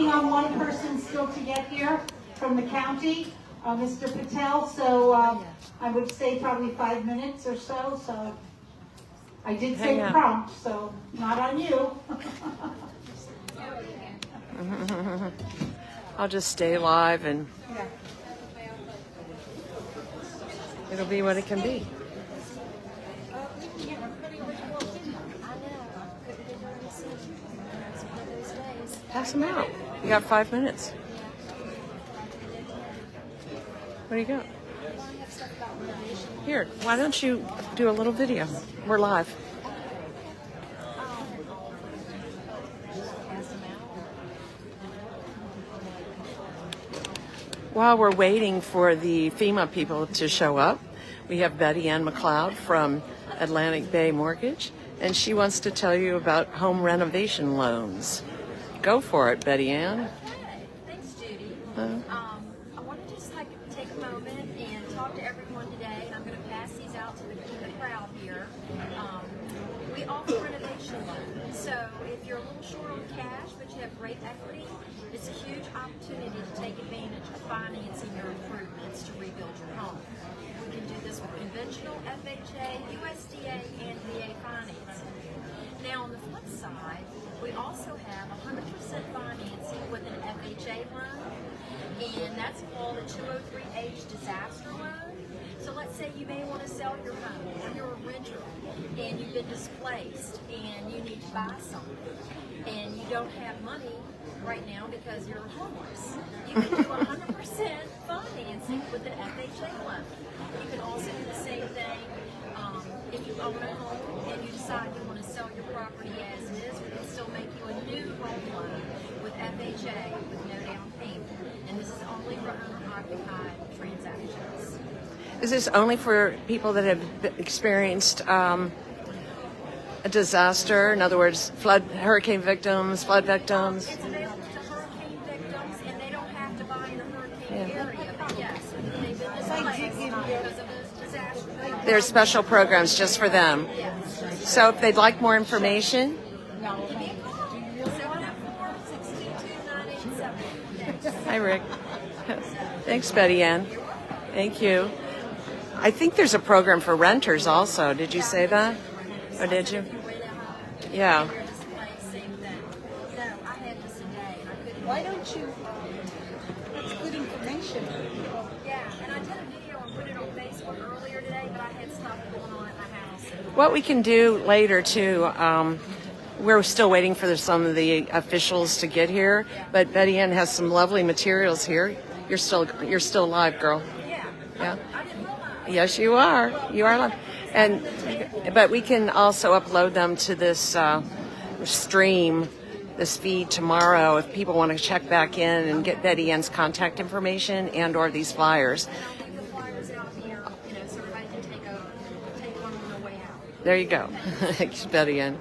waiting on one person still to get here from the county, Mr. Patel. So I would say probably 5 minutes or so. So I did say prompt, so not on you. I'll just stay live and it'll be what it can be. Pass them out. You got 5 minutes. What do you got? Here, why don't you do a little video? We're live. While we're waiting for the FEMA people to show up, we have Betty Ann McLeod from Atlantic Bay Mortgage, and she wants to tell you about home renovation loans. Go for it, Betty Ann. Okay, thanks, Judy. I want to just take a moment and talk to everyone today, and I'm going to pass these out to the crowd here. We offer renovation loans, so if you're a little short on cash but you have great equity, it's a huge opportunity to take advantage of financing your improvements to rebuild your home. We can do this with conventional FHA, USDA, and VA financing. Now on the flip side, we also have 100% financing with an FHA loan, and that's called a 203H disaster loan. So let's say you may want to sell your home, or you're a renter, and you've been displaced, and you need to buy something, and you don't have money right now because you're homeless. You can do 100% financing with an FHA loan. You can also do the same thing if you own a home and you decide you want to sell your property as is. We can still make you a new home loan with FHA with no down payment. And this is only for owner-occupied transactions. Is this only for people that have experienced a disaster? In other words, hurricane victims, flood victims? It's available to hurricane victims, and they don't have to buy in a hurricane area. But yes, they've been displaced because of a disaster. There's special programs just for them. Yes. So if they'd like more information, Give me a call. 704-622-9870. hi Rick. Thanks, Betty Ann. Thank you. I think there's a program for renters also. Did you say that? Or did you? Yeah. Why don't you? That's good information. Yeah, and I did a video and put it on Facebook earlier today, but I had stuff going on at my house. What we can do later too, we're still waiting for some of the officials to get here, but Betty Ann has some lovely materials here. You're still live, girl. Yeah. Yeah. I didn't realize. Yes, you are. You are live. But we can also upload them to this stream, this feed tomorrow if people want to check back in and get Betty Ann's contact information and/or these flyers. And I'll leave the flyers out here, so everybody can take one on their way out. There you go. Thanks, Betty Ann.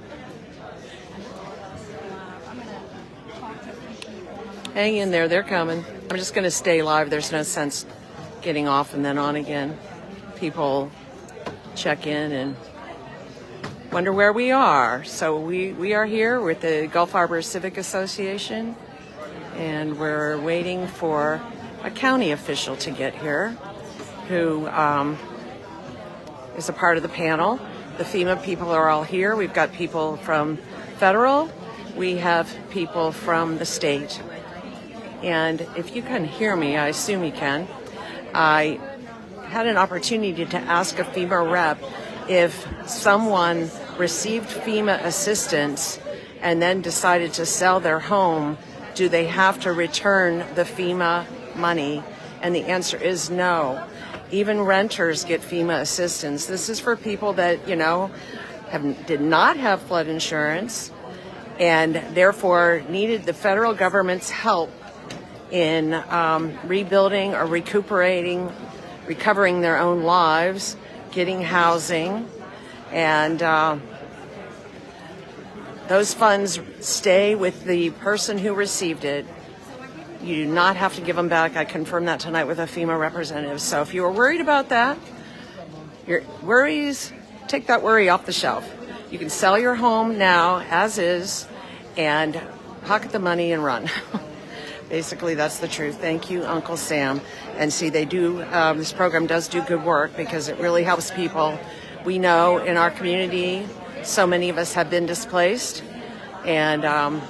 Hang in there. They're coming. I'm just going to stay live. There's no sense getting off and then on again. People check in and wonder where we are. So we are here with the Gulf Harbor Civic Association, and we're waiting for a county official to get here who is a part of the panel. The FEMA people are all here. We've got people from federal. We have people from the state. And if you can hear me, I assume you can, I had an opportunity to ask a FEMA rep if someone received FEMA assistance and then decided to sell their home, do they have to return the FEMA money? And the answer is no. Even renters get FEMA assistance. This is for people that, did not have flood insurance and therefore needed the federal government's help in rebuilding or recovering their own lives, getting housing, and those funds stay with the person who received it. You do not have to give them back. I confirmed that tonight with a FEMA representative. So if you were worried about that, your worries, take that worry off the shelf. You can sell your home now as is and pocket the money and run. Basically, that's the truth. Thank you, Uncle Sam. And see, they do, this program does do good work because it really helps people. We know in our community, so many of us have been displaced, and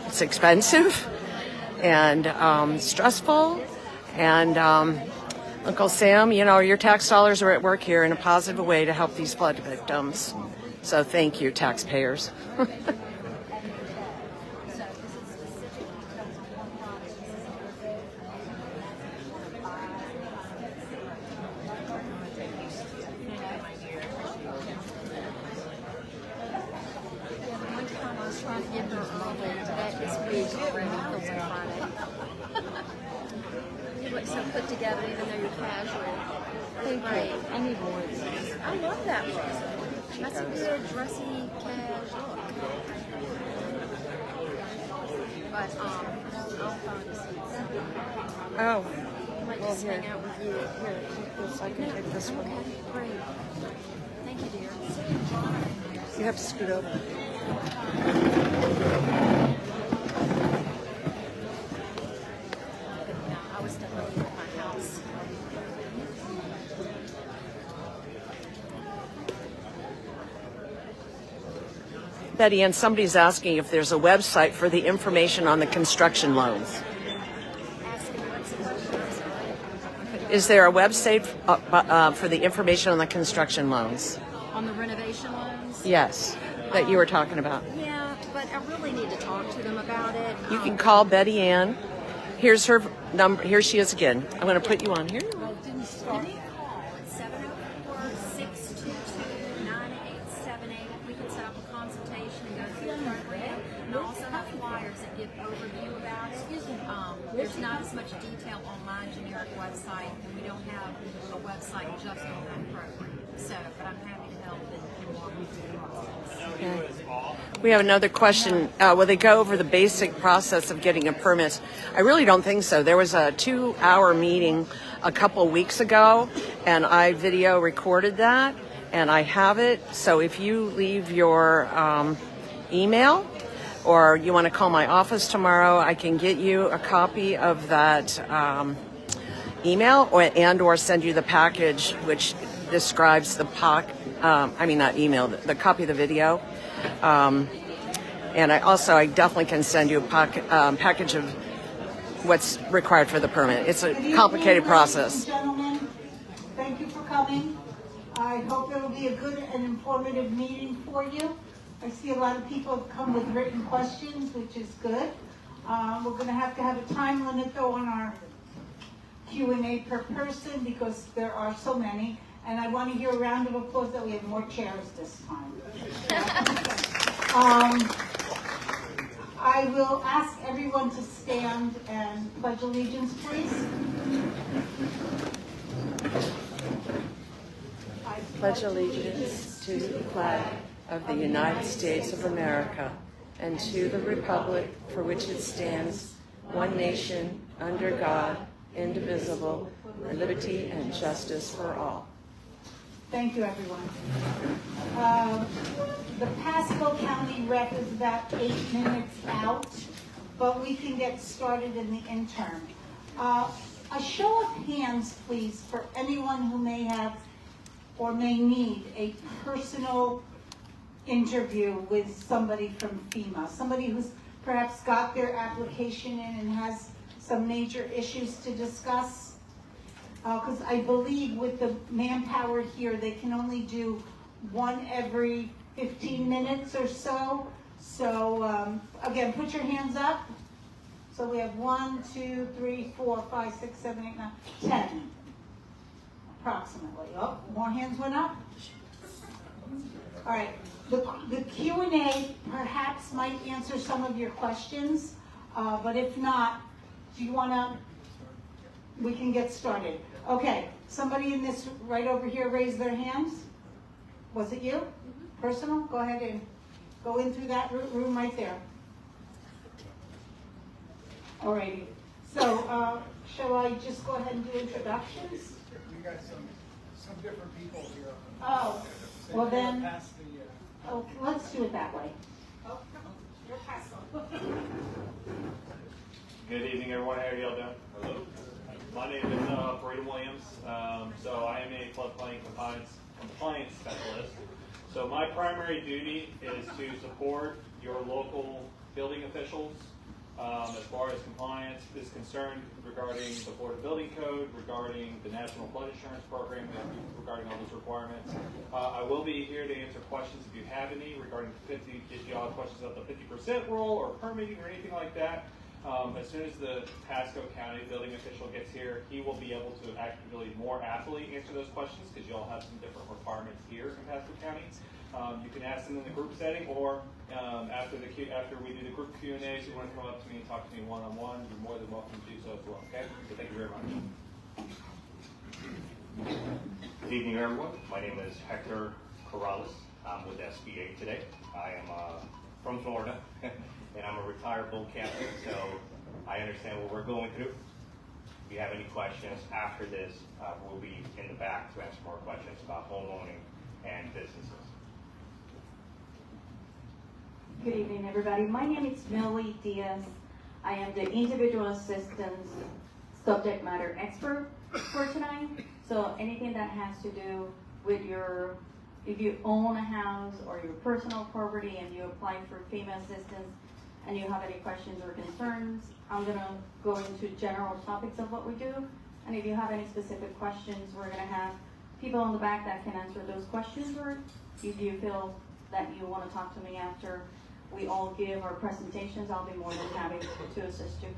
it's expensive and stressful. And Uncle Sam, you know, your tax dollars are at work here in a positive way to help these flood victims. So thank you, taxpayers. So put together, even though you're casual. Thank Right. you. I need more of these. I love that one. That's a good dressy cash look. But I'll find a seat. Oh, I might well, just here. hang out with you. Here, take this. I can take this one. Okay, great. Thank you, dear. You have to scoot over. I was definitely at my house. Betty Ann, somebody's asking if there's a website for the information on the construction loans. Asking what's the question. Is there a website for the information on the construction loans? On the renovation loans? Yes, that you were talking about. Yeah, but I really need to talk to them about it. You can call Betty Ann. Here's her number. Here she is again. I'm going to put you on here. Give me a call at 704-622-9878. We can set up a consultation and go through the program. And I also have flyers that give overview about it. There's not as much detail on my generic website, and we don't have a website just on that program. So, but I'm happy to help and walk you through the process. Okay. We have another question. Will they go over the basic process of getting a permit? I really don't think so. There was a 2-hour meeting a couple weeks ago, and I video recorded that, and I have it. So if you leave your email, or you want to call my office tomorrow, I can get you a copy of that email, or send you the package which describes the the copy of the video. And I definitely can send you a package of what's required for the permit. It's a complicated process. Ladies and gentlemen, thank you for coming. I hope it will be a good and informative meeting for you. I see a lot of people have come with written questions, which is good. We're going to have a time limit, though, on our Q&A per person because there are so many. And I want to hear a round of applause that we have more chairs this time. I will ask everyone to stand and pledge allegiance, please. I pledge allegiance to the flag of the United States of America and to the republic for which it stands, one nation, under God, indivisible, with liberty and justice for all. Thank you, everyone. The Pasco County rep is about 8 minutes out, but we can get started in the interim. A show of hands, please, for anyone who may have or may need a personal interview with somebody from FEMA, somebody who's perhaps got their application in and has some major issues to discuss. Because I believe with the manpower here, they can only do one every 15 minutes or so. So again, put your hands up. So we have 1, 2, 3, 4, 5, 6, 7, 8, 9, 10, approximately. Oh, more hands went up. All right. The Q&A perhaps might answer some of your questions, but if not, do you want to? We can get started. Okay, somebody in this right over here raised their hands. Was it you? Personal? Go ahead and go in through that room right there. Alrighty. So, shall I just go ahead and do introductions? We got some different people here. Oh, well then, Past the, oh, let's do it that way. Oh, you're Pasco. Good evening, everyone. How are y'all doing? Hello. My name is Braden Williams. So I am a floodplain compliance specialist. So my primary duty is to support your local building officials as far as compliance is concerned regarding the Florida Building Code, regarding the National Flood Insurance Program, regarding all those requirements. I will be here to answer questions if you have any regarding if you have questions about the 50% rule or permitting or anything like that. As soon as the Pasco County building official gets here, he will be able to actually more aptly answer those questions because you all have some different requirements here in Pasco County. You can ask them in the group setting, or after we do the group Q&As, if you want to come up to me and talk to me one-on-one, you're more than welcome to do so as well. Okay? So thank you very much. Good evening, everyone. My name is Hector Corrales. I'm with SBA today. I am from Florida, and I'm a retired bull captain, so I understand what we're going through. If you have any questions after this, we'll be in the back to answer more questions about home owning and businesses. Good evening, everybody. My name is Millie Diaz. I am the individual assistance subject matter expert for tonight. So anything that has to do with if you own a house or your personal property and you apply for FEMA assistance and you have any questions or concerns, I'm gonna go into general topics of what we do. And if you have any specific questions, we're gonna have people on the back that can answer those questions, or if you feel that you wanna talk to me after we all give our presentations, I'll be more than happy to assist you.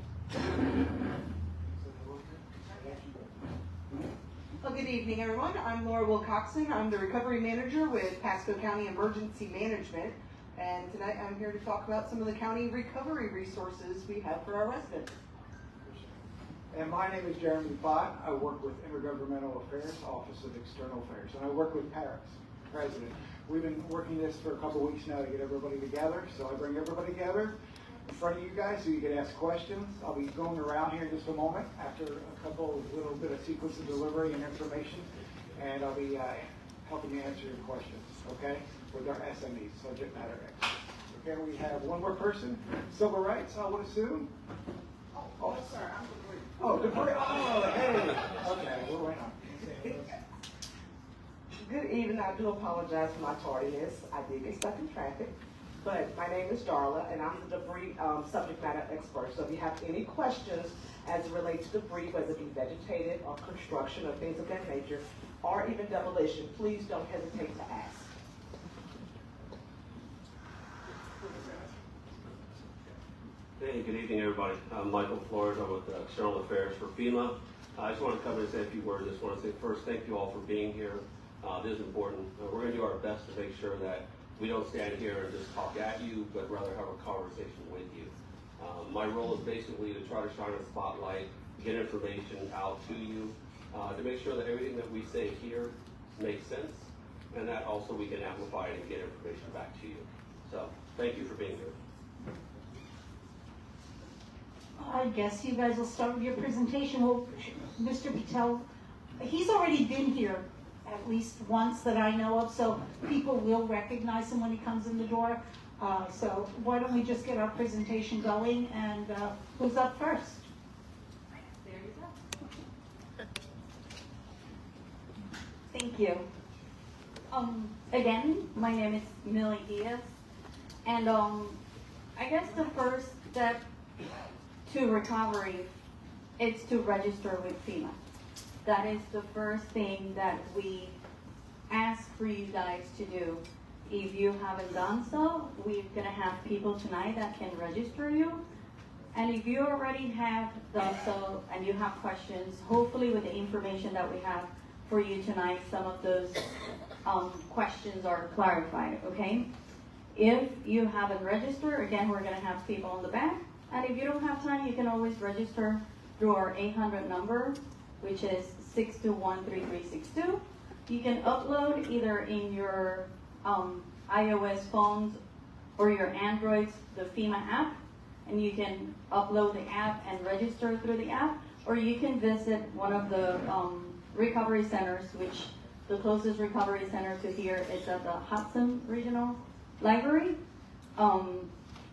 Well, good evening, everyone. I'm Laura Wilcoxon. I'm the recovery manager with Pasco County Emergency Management. And tonight I'm here to talk about some of the county recovery resources we have for our residents. And my name is Jeremy Bott. I work with Intergovernmental Affairs, Office of External Affairs, and I work with Paris, President. We've been working this for a couple weeks now to get everybody together, so I bring everybody together in front of you guys so you can ask questions. I'll be going around here in just a moment after a little bit of sequence of delivery and information, and I'll be helping you answer your questions, okay, with our SMEs, subject matter experts. Okay, we have one more person, civil rights, I would assume. Oh, sorry, I'm Debris. Oh, Debris, oh, hey. Okay, we're right on. Good evening. I do apologize for my tardiness. I did get stuck in traffic. But my name is Darla, and I'm the debris subject matter expert. So if you have any questions as it relates to debris, whether it be vegetated or construction or things of that nature, or even demolition, please don't hesitate to ask. Hey, good evening, everybody. I'm Michael Flores. I'm with External Affairs for FEMA. I just want to come and say a few words. I just want to say first, thank you all for being here. This is important. We're going to do our best to make sure that we don't stand here and just talk at you, but rather have a conversation with you. My role is basically to try to shine a spotlight, get information out to you, to make sure that everything that we say here makes sense, and that also we can amplify it and get information back to you. So, thank you for being here. I guess you guys will start with your presentation. Well, Mr. Patel, he's already been here at least once that I know of, so people will recognize him when he comes in the door. So why don't we just get our presentation going, and who's up first? There you go. Thank you. Again, my name is Millie Diaz, and I guess the first step to recovery is to register with FEMA. That is the first thing that we ask for you guys to do. If you haven't done so, we're gonna have people tonight that can register you. And if you already have done so and you have questions, hopefully with the information that we have for you tonight, some of those questions are clarified, okay? If you haven't registered, again, we're gonna have people on the back. And if you don't have time, you can always register through our 800 number, which is 621-3362. You can upload either in your iOS phones or your Androids the FEMA app, and you can upload the app and register through the app, or you can visit one of the recovery centers, which the closest recovery center to here is at the Hudson Regional Library.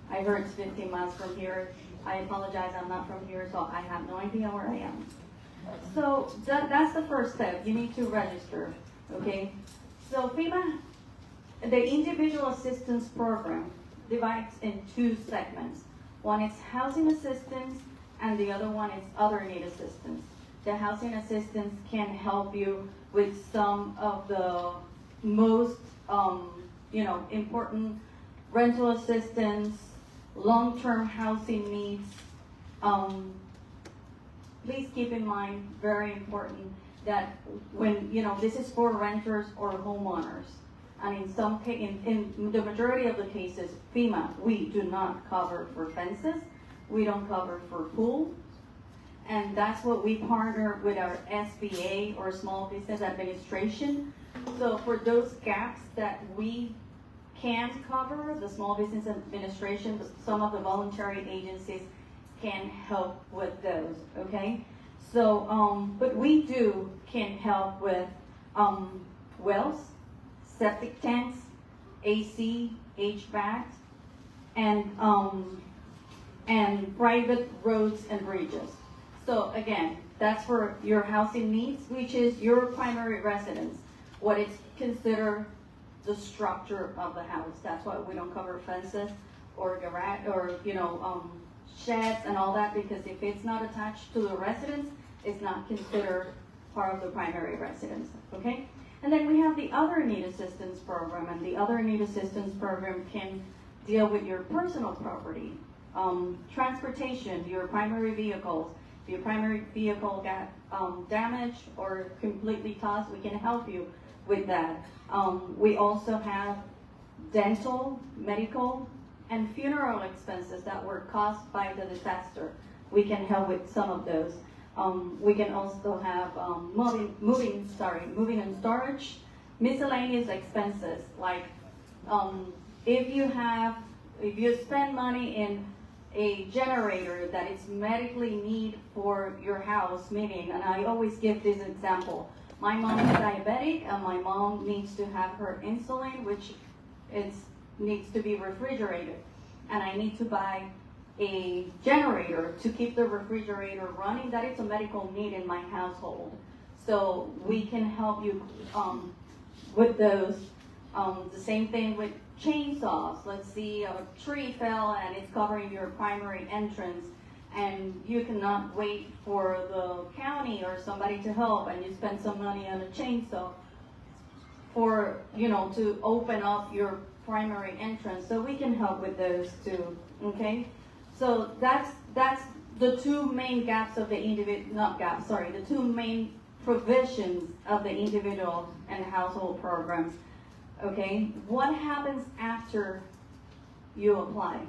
I heard it's 15 miles from here. I apologize, I'm not from here, so I have no idea where I am. So that's the first step. You need to register, okay? So FEMA, the Individual Assistance Program divides in two segments. One is housing assistance, and the other one is other need assistance. The housing assistance can help you with some of the most, important rental assistance, long-term housing needs. Please keep in mind, very important, that when, this is for renters or homeowners. And in the majority of the cases, FEMA, we do not cover for fences. We don't cover for pool. And that's what we partner with our SBA, or Small Business Administration. So for those gaps that we can't cover, the Small Business Administration, some of the voluntary agencies can help with those, okay? So, but we can help with wells, septic tanks, AC, HVAC, and private roads and bridges. So again, that's for your housing needs, which is your primary residence, what is considered the structure of the house. That's why we don't cover fences or garage or sheds and all that, because if it's not attached to the residence, it's not considered part of the primary residence. Okay. And then we have the other need assistance program, and the other need assistance program can deal with your personal property, transportation, your primary vehicles. If your primary vehicle got damaged or completely tossed, we can help you with that. We also have dental, medical, and funeral expenses that were caused by the disaster. We can help with some of those. We can also have moving and storage, miscellaneous expenses, like if you spend money in a generator that is medically need for your house, meaning, and I always give this example, my mom is diabetic and my mom needs to have her insulin, which needs to be refrigerated, and I need to buy a generator to keep the refrigerator running. That is a medical need in my household. So we can help you with those. The same thing with chainsaws. Let's see, a tree fell and it's covering your primary entrance, and you cannot wait for the county or somebody to help, and you spend some money on a chainsaw for, to open up your primary entrance. So we can help with those too, okay? So that's the two main gaps of the the two main provisions of the individual and household programs. Okay, what happens after you apply?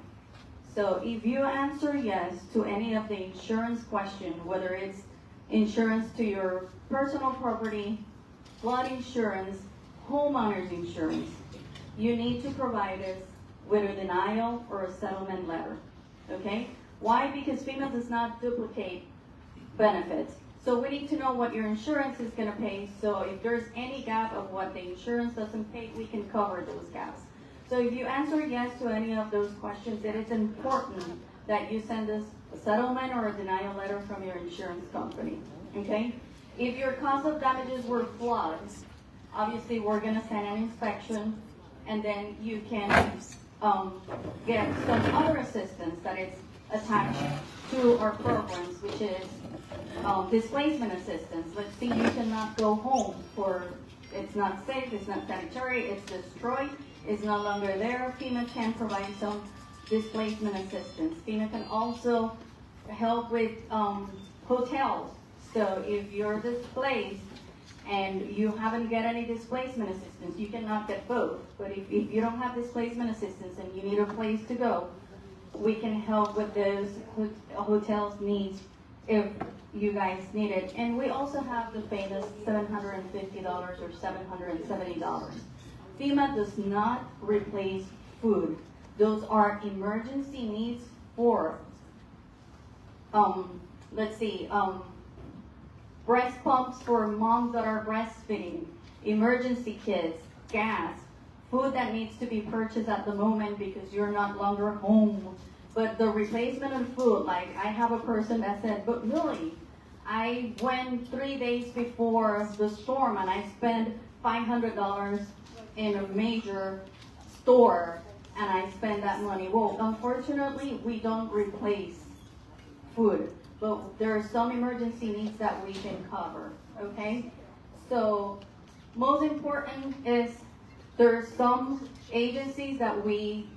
So if you answer yes to any of the insurance question, whether it's insurance to your personal property, flood insurance, homeowner's insurance, you need to provide us with a denial or a settlement letter. Okay? Why? Because FEMA does not duplicate benefits. So we need to know what your insurance is going to pay. So if there's any gap of what the insurance doesn't pay, we can cover those gaps. So if you answer yes to any of those questions, it is important that you send us a settlement or a denial letter from your insurance company. Okay? If your cause of damages were floods, obviously we're going to send an inspection, and then you can get some other assistance that is attached to our programs, which is displacement assistance. Let's see, you cannot go home it's not safe, it's not sanitary, it's destroyed, it's no longer there. FEMA can provide some displacement assistance. FEMA can also help with hotels. So if you're displaced and you haven't get any displacement assistance, you cannot get both. But if you don't have displacement assistance and you need a place to go, we can help with those hotels' needs if you guys need it. And we also have the famous $750 or $770. FEMA does not replace food. Those are emergency needs for, breast pumps for moms that are breastfeeding, emergency kits, gas, food that needs to be purchased at the moment because you're not longer home, But the replacement of food, like I have a person that said, but Millie, I went 3 days before the storm and I spent $500 in a major store and I spend that money. Well, unfortunately, we don't replace food, but there are some emergency needs that we can cover, okay? So most important is there's some agencies that we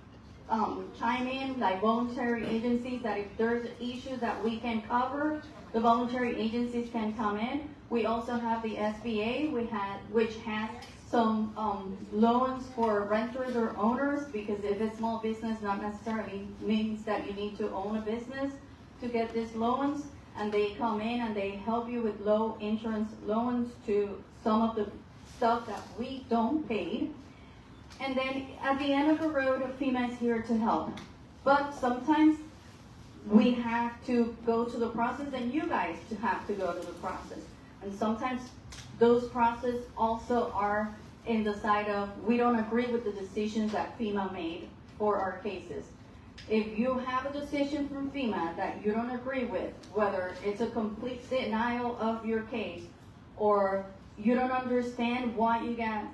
chime in, like voluntary agencies, that if there's issues that we can cover, the voluntary agencies can come in. We also have the SBA, which has some loans for renters or owners, because if it's small business, not necessarily means that you need to own a business to get these loans. And they come in and they help you with low insurance loans to some of the stuff that we don't pay. And then at the end of the road, FEMA is here to help. But sometimes we have to go to the process, and you guys have to go to the process. And sometimes those processes also are in the side of, we don't agree with the decisions that FEMA made for our cases. If you have a decision from FEMA that you don't agree with, whether it's a complete denial of your case, or you don't understand why you got,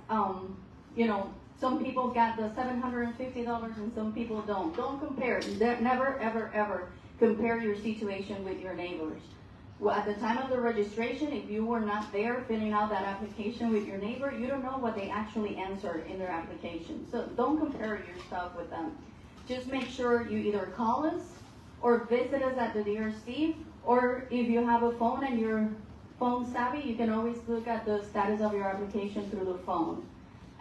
some people got the $750 and some people don't. Don't compare. Never, ever, ever compare your situation with your neighbors. Well, at the time of the registration, if you were not there filling out that application with your neighbor, you don't know what they actually answered in their application. So don't compare your stuff with them. Just make sure you either call us or visit us at the DRC, or if you have a phone and you're phone savvy, you can always look at the status of your application through the phone.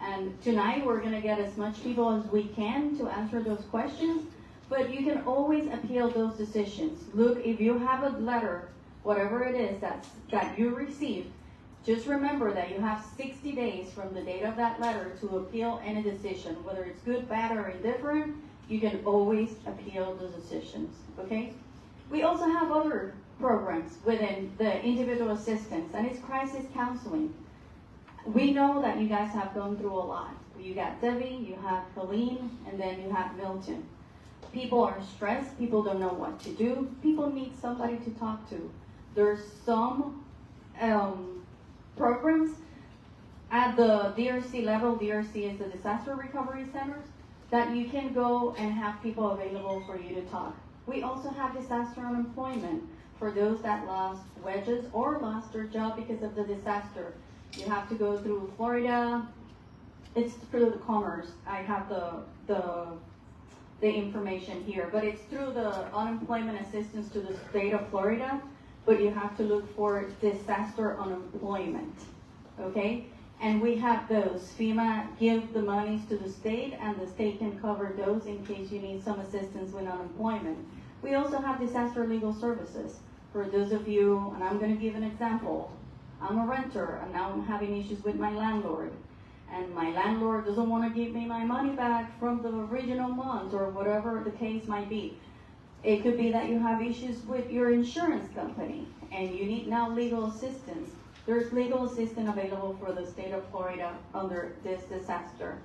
And tonight we're going to get as much people as we can to answer those questions, but you can always appeal those decisions. Look, if you have a letter, whatever it is that you received, just remember that you have 60 days from the date of that letter to appeal any decision. Whether it's good, bad, or indifferent, you can always appeal the decisions, okay? We also have other programs within the individual assistance, and it's crisis counseling. We know that you guys have gone through a lot. You got Debbie, you have Helene, and then you have Milton. People are stressed, people don't know what to do, people need somebody to talk to. There's some programs at the DRC level. DRC is the Disaster Recovery Centers, that you can go and have people available for you to talk. We also have disaster unemployment for those that lost wages or lost their job because of the disaster. You have to go through Florida. It's through the Commerce. I have the information here, but it's through the unemployment assistance to the state of Florida, but you have to look for disaster unemployment, okay? And we have those. FEMA give the monies to the state, and the state can cover those in case you need some assistance with unemployment. We also have disaster legal services. For those of you, and I'm going to give an example. I'm a renter, and now I'm having issues with my landlord. And my landlord doesn't want to give me my money back from the original month, or whatever the case might be. It could be that you have issues with your insurance company, and you need now legal assistance. There's legal assistance available for the state of Florida under this disaster.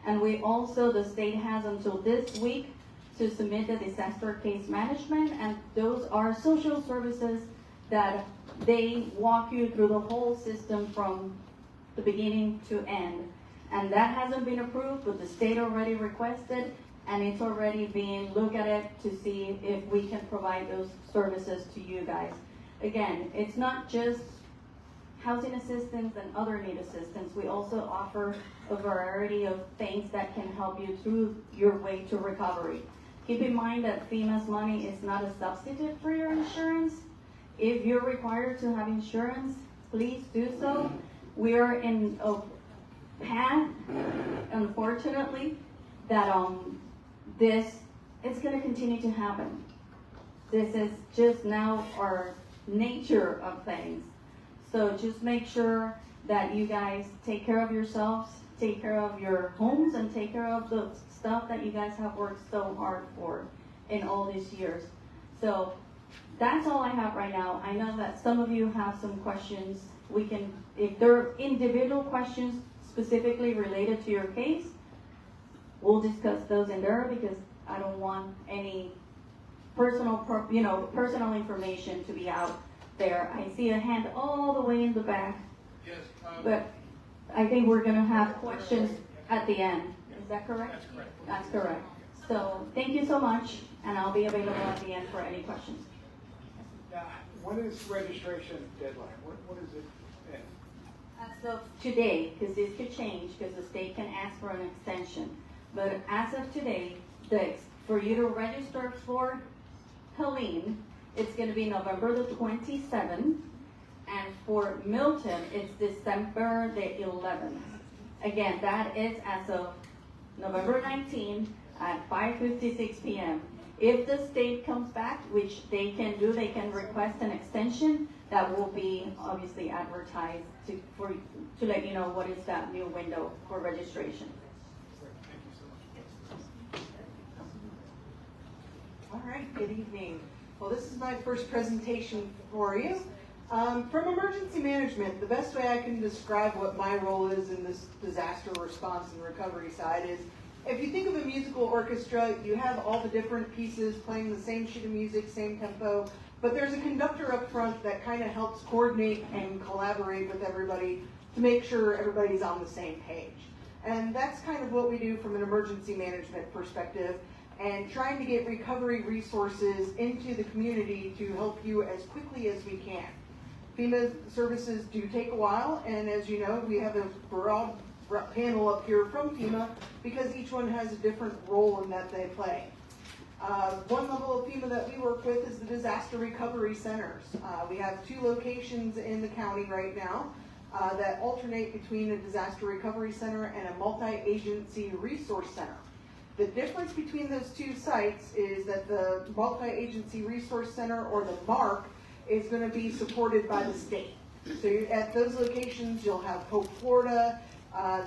And we also, the state has until this week to submit the disaster case management, and those are social services that they walk you through the whole system from the beginning to end. And that hasn't been approved, but the state already requested, and it's already being looked at it to see if we can provide those services to you guys. Again, it's not just housing assistance and other need assistance. We also offer a variety of things that can help you through your way to recovery. Keep in mind that FEMA's money is not a substitute for your insurance. If you're required to have insurance, please do so. We are in a path, unfortunately, that it's going to continue to happen. This is just now our nature of things. So just make sure that you guys take care of yourselves, take care of your homes, and take care of the stuff that you guys have worked so hard for in all these years. So that's all I have right now. I know that some of you have some questions. We can, if there are individual questions specifically related to your case, we'll discuss those in there, because I don't want any personal information to be out there. I see a hand all the way in the back. Yes. But I think we're gonna have questions at the end. Is that correct? That's correct. That's correct. So thank you so much, and I'll be available at the end for any questions. Now, when is registration deadline? What is it in? As of today, because this could change, because the state can ask for an extension. But as of today, for you to register for Helene, it's going to be November the 27th, and for Milton, it's December the 11th. Again, that is as of November 19th at 5:56 p.m. If the state comes back, which they can do, they can request an extension. That will be obviously advertised to let you know what is that new window for registration. All right, good evening. Well, this is my first presentation for you. From emergency management, the best way I can describe what my role is in this disaster response and recovery side is, if you think of a musical orchestra, you have all the different pieces playing the same sheet of music, same tempo, but there's a conductor up front that kind of helps coordinate and collaborate with everybody to make sure everybody's on the same page. And that's kind of what we do from an emergency management perspective, and trying to get recovery resources into the community to help you as quickly as we can. FEMA services do take a while, and as you know, we have a broad panel up here from FEMA because each one has a different role in that they play. One level of FEMA that we work with is the disaster recovery centers. We have 2 locations in the county right now that alternate between a disaster recovery center and a multi-agency resource center. The difference between those 2 sites is that the multi-agency resource center, or the MARC, is going to be supported by the state. So at those locations, you'll have Hope, Florida.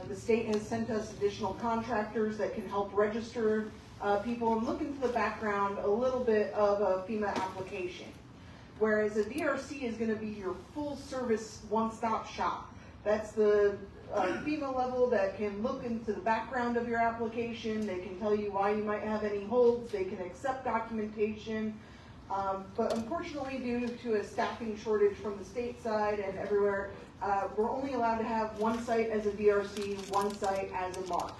The state has sent us additional contractors that can help register people and look into the background a little bit of a FEMA application. Whereas a DRC is going to be your full service one-stop shop. That's the FEMA level that can look into the background of your application. They can tell you why you might have any holds. They can accept documentation. But unfortunately, due to a staffing shortage from the state side and everywhere, we're only allowed to have 1 site as a DRC, 1 site as a MARC.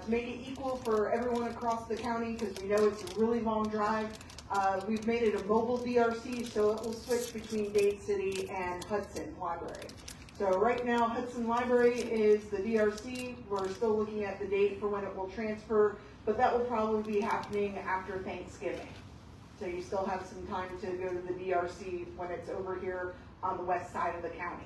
To make it equal for everyone across the county, because we know it's a really long drive, we've made it a mobile DRC, so it will switch between Dade City and Hudson Library. So right now, Hudson Library is the DRC. We're still looking at the date for when it will transfer, but that will probably be happening after Thanksgiving. So you still have some time to go to the DRC when it's over here on the west side of the county.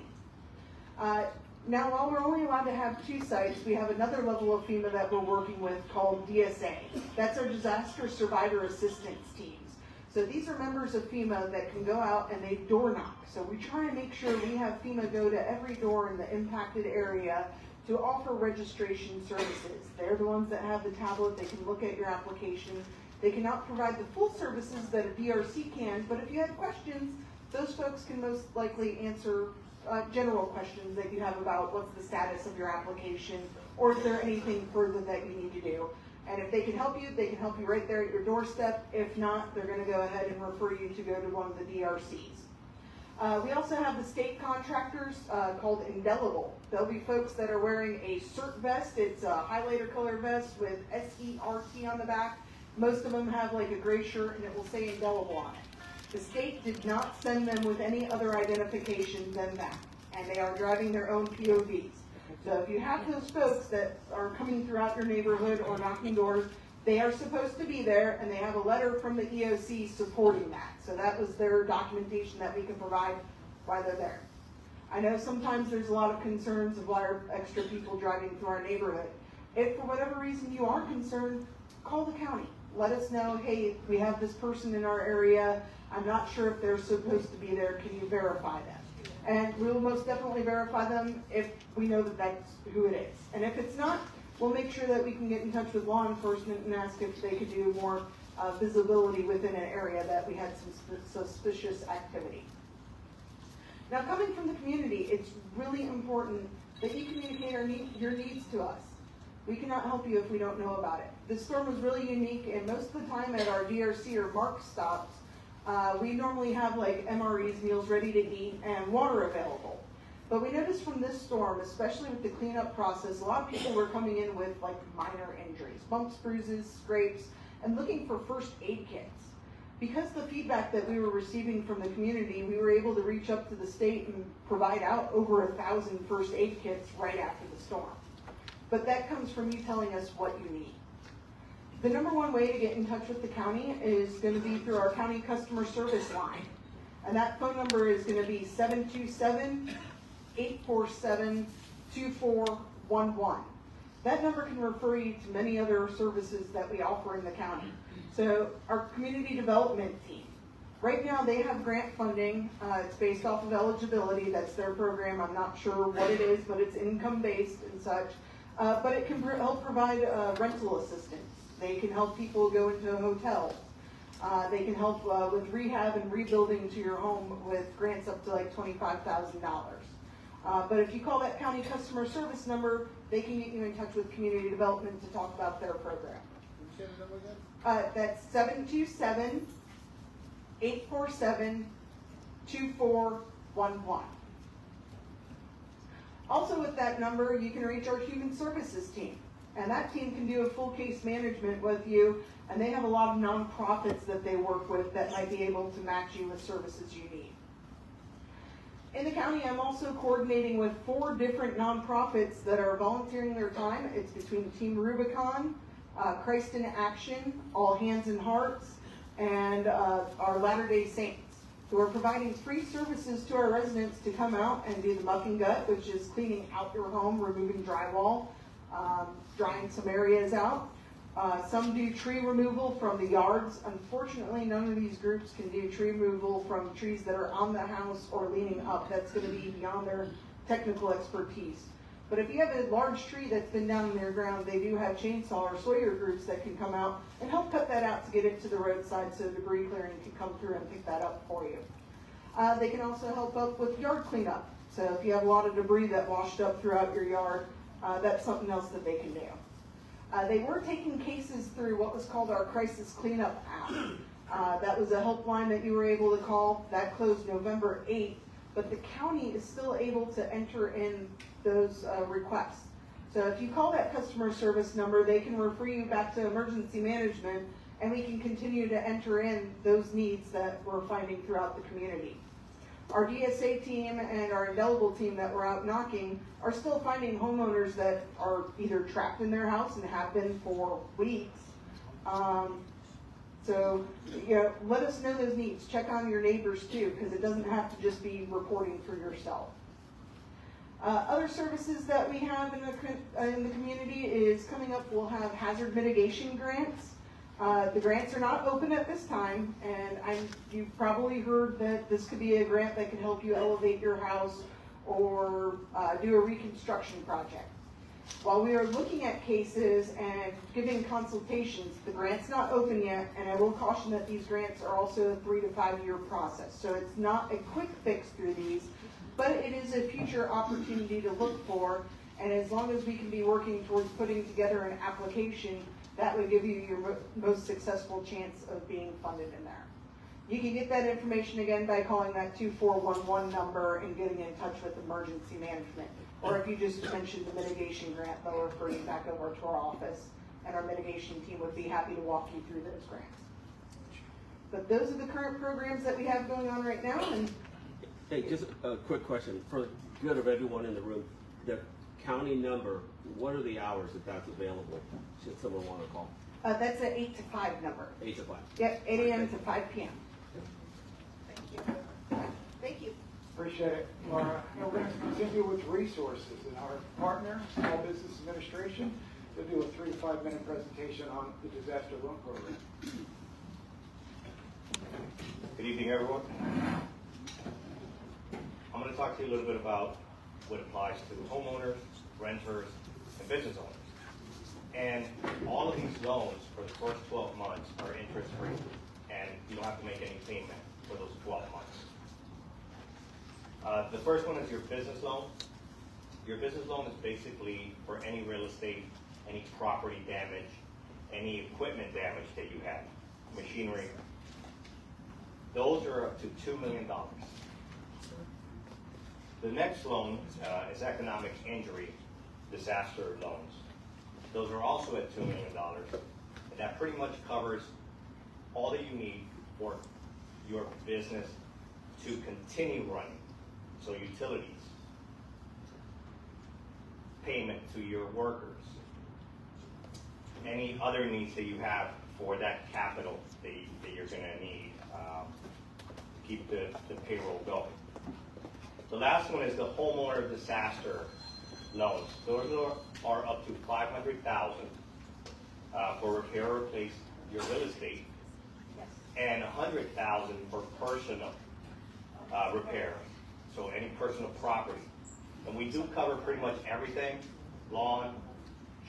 Now, while we're only allowed to have 2 sites, we have another level of FEMA that we're working with called DSA. That's our Disaster Survivor Assistance Teams. So these are members of FEMA that can go out and they door knock. So we try and make sure we have FEMA go to every door in the impacted area to offer registration services. They're the ones that have the tablet. They can look at your application. They cannot provide the full services that a DRC can, but if you have questions, those folks can most likely answer general questions that you have about what's the status of your application, or is there anything further that you need to do. And if they can help you, they can help you right there at your doorstep. If not, they're going to go ahead and refer you to go to one of the DRCs. We also have the state contractors called Indelible. They'll be folks that are wearing a CERT vest. It's a highlighter color vest with SERT on the back. Most of them have like a gray shirt and it will say Indelible on it. The state did not send them with any other identification than that, and they are driving their own POVs. So if you have those folks that are coming throughout your neighborhood or knocking doors, they are supposed to be there, and they have a letter from the EOC supporting that. So that was their documentation that we can provide while they're there. I know sometimes there's a lot of concerns of why are extra people driving through our neighborhood. If for whatever reason you are concerned, call the county. Let us know, hey, we have this person in our area. I'm not sure if they're supposed to be there. Can you verify them? And we will most definitely verify them if we know that that's who it is. And if it's not, we'll make sure that we can get in touch with law enforcement and ask if they could do more visibility within an area that we had some suspicious activity. Now, coming from the community, it's really important that you communicate your needs to us. We cannot help you if we don't know about it. This storm was really unique, and most of the time at our DRC or MARC stops, we normally have like MREs, meals ready to eat, and water available. But we noticed from this storm, especially with the cleanup process, a lot of people were coming in with like minor injuries, bumps, bruises, scrapes, and looking for first aid kits. Because the feedback that we were receiving from the community, we were able to reach up to the state and provide out over 1,000 first aid kits right after the storm. But that comes from you telling us what you need. The number one way to get in touch with the county is going to be through our county customer service line. And that phone number is going to be 727-847-2411. That number can refer you to many other services that we offer in the county. So our community development team, right now they have grant funding. It's based off of eligibility. That's their program. I'm not sure what it is, but it's income based and such. But it can help provide rental assistance. They can help people go into hotels. They can help with rehab and rebuilding to your home with grants up to like $25,000. But if you call that county customer service number, they can get you in touch with community development to talk about their program. That's 727-847-2411. Also with that number, you can reach our human services team. And that team can do a full case management with you, and they have a lot of nonprofits that they work with that might be able to match you with services you need. In the county, I'm also coordinating with 4 different nonprofits that are volunteering their time. It's between Team Rubicon, Christ in Action, All Hands and Hearts, and our Latter-day Saints. So we're providing free services to our residents to come out and do the muck and gut, which is cleaning out your home, removing drywall, drying some areas out. Some do tree removal from the yards. Unfortunately, none of these groups can do tree removal from trees that are on the house or leaning up. That's going to be beyond their technical expertise. But if you have a large tree that's been down in their ground, they do have chainsaw or Sawyer groups that can come out and help cut that out to get it to the roadside so debris clearing can come through and pick that up for you. They can also help up with yard cleanup. So if you have a lot of debris that washed up throughout your yard, that's something else that they can do. They were taking cases through what was called our Crisis Cleanup app. That was a helpline that you were able to call. That closed November 8th, but the county is still able to enter in those requests. So if you call that customer service number, they can refer you back to emergency management, and we can continue to enter in those needs that we're finding throughout the community. Our DSA team and our indelible team that we're out knocking are still finding homeowners that are either trapped in their house and have been for weeks. So, let us know those needs. Check on your neighbors too, because it doesn't have to just be reporting for yourself. Other services that we have in the community is coming up. We'll have hazard mitigation grants. The grants are not open at this time, and you've probably heard that this could be a grant that can help you elevate your house or do a reconstruction project. While we are looking at cases and giving consultations, the grant's not open yet, and I will caution that these grants are also a 3 to 5 year process. So it's not a quick fix through these, but it is a future opportunity to look for, and as long as we can be working towards putting together an application, that would give you your most successful chance of being funded in there. You can get that information again by calling that 2411 number and getting in touch with emergency management. Or if you just mentioned the mitigation grant, they'll refer you back over to our office, and our mitigation team would be happy to walk you through those grants. But those are the current programs that we have going on right now. And Hey, just a quick question for the good of everyone in the room. The county number, what are the hours that's available should someone want to call? That's an 8 to 5 number. 8 to 5. Yep, 8 a.m. to 5 p.m. Thank you. Thank you. Appreciate it, Laura. We're going to continue with resources, and our partner, Small Business Administration, they'll do a 3 to 5 minute presentation on the disaster loan program. Good evening, everyone. I'm going to talk to you a little bit about what applies to homeowners, renters, and business owners. And all of these loans for the first 12 months are interest-free, and you don't have to make any payment for those 12 months. The first one is your business loan. Your business loan is basically for any real estate any property damage, any equipment damage that you have, machinery. Those are up to $2 million. The next loan is economic injury disaster loans. Those are also at $2 million. And that pretty much covers all that you need for your business to continue running. So utilities, payment to your workers, any other needs that you have for that capital that you're going to need to keep the payroll going. The last one is the homeowner disaster loans. Those are up to $500,000 for repair or replace your real estate, and $100,000 for personal repair. So any personal property, and we do cover pretty much everything: lawn,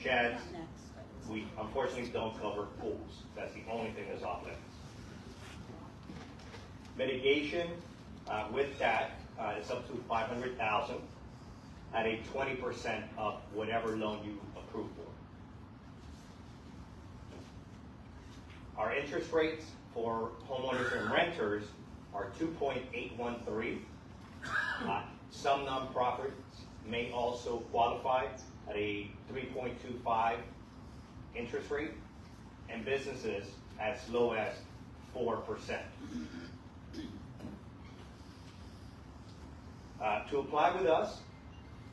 sheds. We unfortunately don't cover pools. That's the only thing that's off limits. Mitigation with that is up to $500,000 at a 20% of whatever loan you approve for. Our interest rates for homeowners and renters are 2.813. Some nonprofits may also qualify at a 3.25 interest rate, and businesses as low as 4%. To apply with us,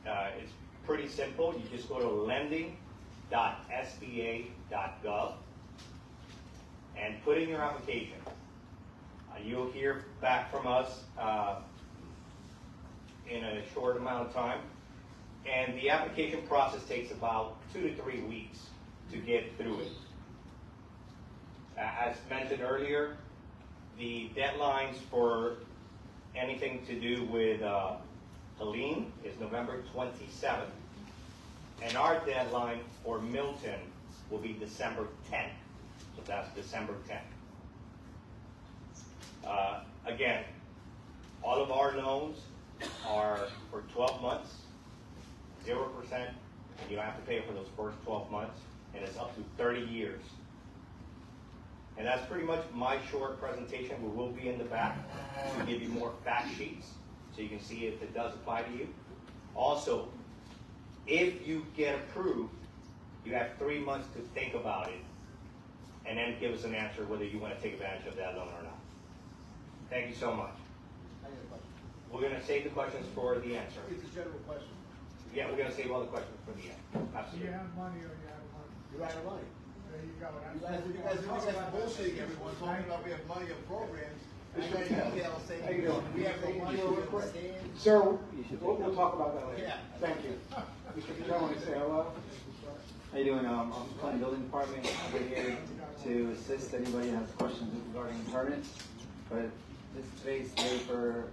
it's pretty simple. You just go to lending.sba.gov and put in your application. You'll hear back from us in a short amount of time, and the application process takes about 2 to 3 weeks to get through it. As mentioned earlier, the deadlines for anything to do with a lien is November 27th, and our deadline for Milton will be December 10th. So that's December 10th. Again, all of our loans are for 12 months, 0%, and you don't have to pay for those first 12 months, and it's up to 30 years. And that's pretty much my short presentation. We will be in the back to give you more fact sheets so you can see if it does apply to you. Also, if you get approved, you have 3 months to think about it and then give us an answer whether you want to take advantage of that loan or not. Thank you so much. We're going to save the questions for the answer. It's a general question. Yeah, we're going to save all the questions for the end. Do Absolutely. you have money or you have money? You have money. There you go. You guys are bullshitting everyone, talking about we have money in programs. I got an email saying we have no money, we understand. Sir, we'll talk about that later. Yeah. Thank you. Mr. Patel, want to say hello? How you doing? I'm from the building department. We're here to assist anybody that has questions regarding permits. But today's day for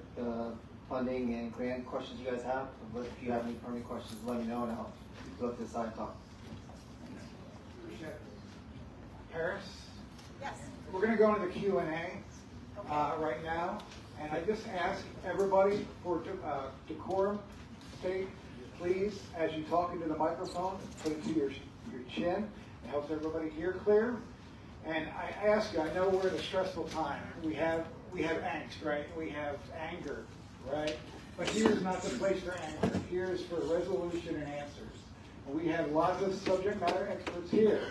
funding and grant questions you guys have. But if you have any permit questions, let me know and I'll go to the side and talk. Paris? Yes. We're going to go into the Q&A right now. And I just ask everybody for decorum sake, please, as you talk into the microphone, put it to your chin. It helps everybody hear clear. And I ask you, I know we're at a stressful time. We have angst, right? We have anger, right? But here's not the place for anger. Here is for resolution and answers. And we have lots of subject matter experts here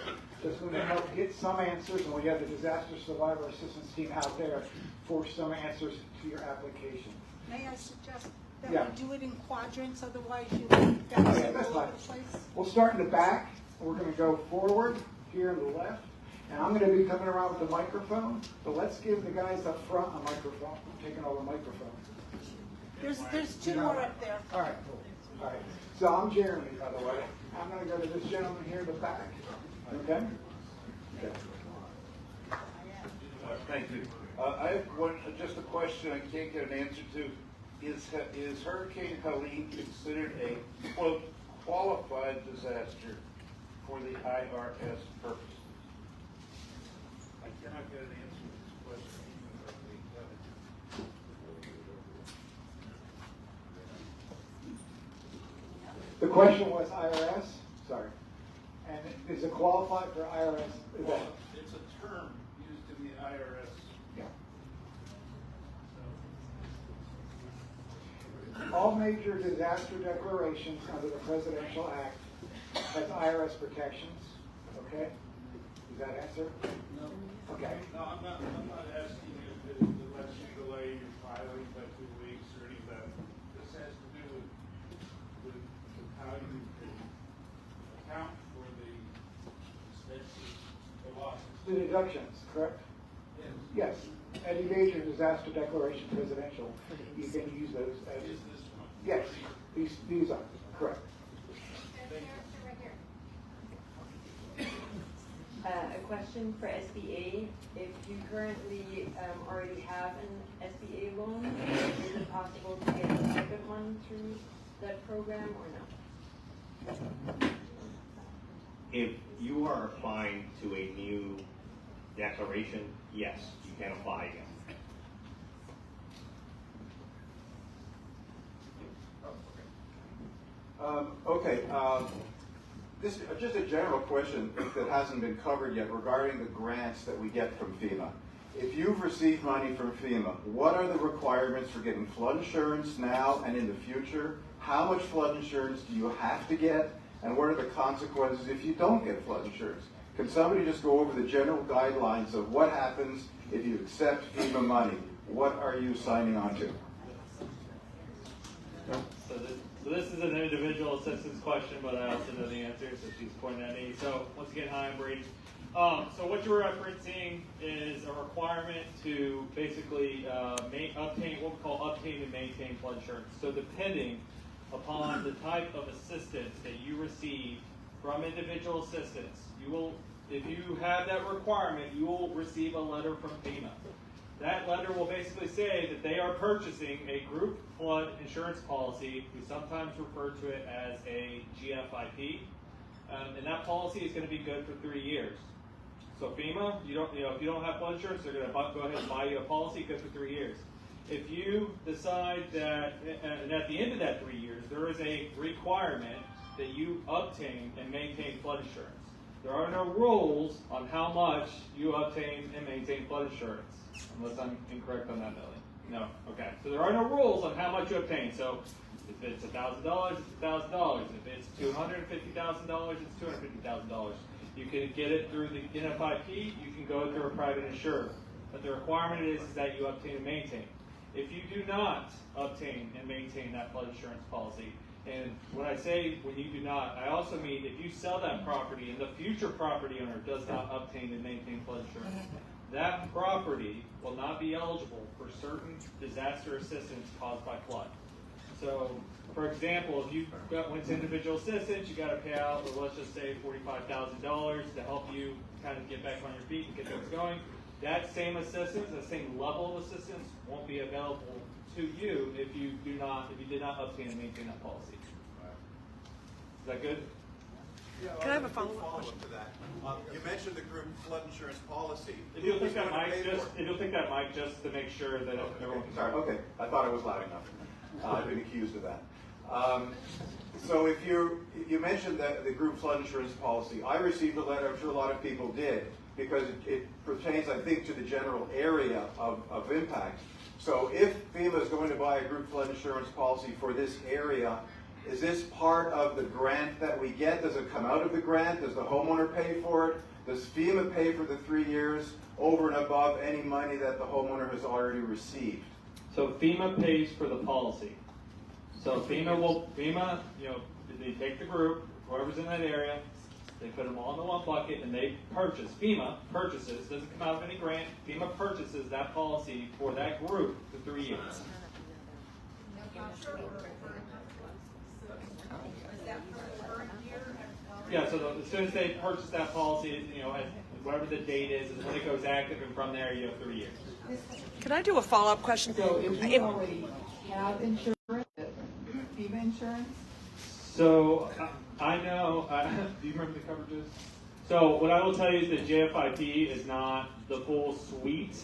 that's going to help get some answers, and we have the Disaster Survivor Assistance Team out there for some answers to your application. May I suggest that Yeah. we do it in quadrants, otherwise you guys Yeah, all that's over fine. the place? We'll start in the back. We're going to go forward here on the left. And I'm going to be coming around with the microphone, but let's give the guys up front a microphone. I'm taking all the microphones. There's two more up there. All right, cool. All right. So I'm Jeremy, by the way. I'm going to go to this gentleman here in the back. Okay? Thank you. I have just a question I can't get an answer to. Is Hurricane Helene considered a, quote, qualified disaster for the IRS purpose? I cannot get an answer to this question. The question was IRS? Sorry. And Is it qualified for IRS event? It's a term used in the IRS. Yeah. All major disaster declarations under the Presidential Act has IRS protections. Okay? Does that answer? No. Okay. No, I'm not asking you to let you delay your filing by 2 weeks or any of that. This has to do with how you can account for the expenses, the losses. The deductions, correct? Yes. Yes. Any major disaster declaration presidential, you can use those as. Is this one? Yes, these are, correct. A question for SBA. If you currently already have an SBA loan, is it possible to get a second one through that program or no? If you are applying to a new declaration, yes, you can apply again. This just a general question that hasn't been covered yet regarding the grants that we get from FEMA. If you've received money from FEMA, what are the requirements for getting flood insurance now and in the future? How much flood insurance do you have to get? And what are the consequences if you don't get flood insurance? Can somebody just go over the general guidelines of what happens if you accept FEMA money? What are you signing on to? So this is an individual assistance question, but I also know the answer, so she's pointing at me. So once again, hi, I'm Brady. So what you're referencing is a requirement to basically obtain what we call obtain and maintain flood insurance. So depending upon the type of assistance that you receive from individual assistance, you will, if you have that requirement, you will receive a letter from FEMA. That letter will basically say that they are purchasing a group flood insurance policy. We sometimes refer to it as a GFIP, and that policy is going to be good for 3 years. So FEMA, if you don't have flood insurance, they're going to go ahead and buy you a policy good for 3 years. If you decide that, and at the end of that 3 years, there is a requirement that you obtain and maintain flood insurance. There are no rules on how much you obtain and maintain flood insurance. Unless I'm incorrect on that, Millie. No. Okay. So there are no rules on how much you obtain. So if it's $1,000, it's $1,000. If it's $250,000, it's $250,000. You can get it through the NFIP. You can go through a private insurer. But the requirement is that you obtain and maintain. If you do not obtain and maintain that flood insurance policy, and when I say when you do not, I also mean if you sell that property and the future property owner does not obtain and maintain flood insurance, that property will not be eligible for certain disaster assistance caused by flood. So, for example, if you went to individual assistance, you got to pay out, or let's just say $45,000 to help you kind of get back on your feet and get things going. That same assistance, that same level of assistance, won't be available to you if you did not obtain and maintain that policy. Is that good? Yeah, Can I have a follow-up to that? You mentioned the group flood insurance policy. If you'll take that mic just to make sure that everyone can. Sorry, okay. I thought I was loud enough. I've been accused of that. So if you mentioned that the group flood insurance policy, I received a letter, I'm sure a lot of people did, because it pertains, I think, to the general area of impact. So if FEMA is going to buy a group flood insurance policy for this area, is this part of the grant that we get? Does it come out of the grant? Does the homeowner pay for it? Does FEMA pay for the 3 years over and above any money that the homeowner has already received? So FEMA pays for the policy. So FEMA, they take the group, whoever's in that area, they put them all in the one bucket and they purchase. FEMA purchases, doesn't come out of any grant, FEMA purchases that policy for that group for 3 years. Yeah, so as soon as they purchase that policy, whatever the date is when it goes active, and from there you have 3 years. Can I do a follow-up question? So if you already have insurance, FEMA insurance? So I know, do you remember the coverages? So what I will tell you is that JFIP is not the full suite.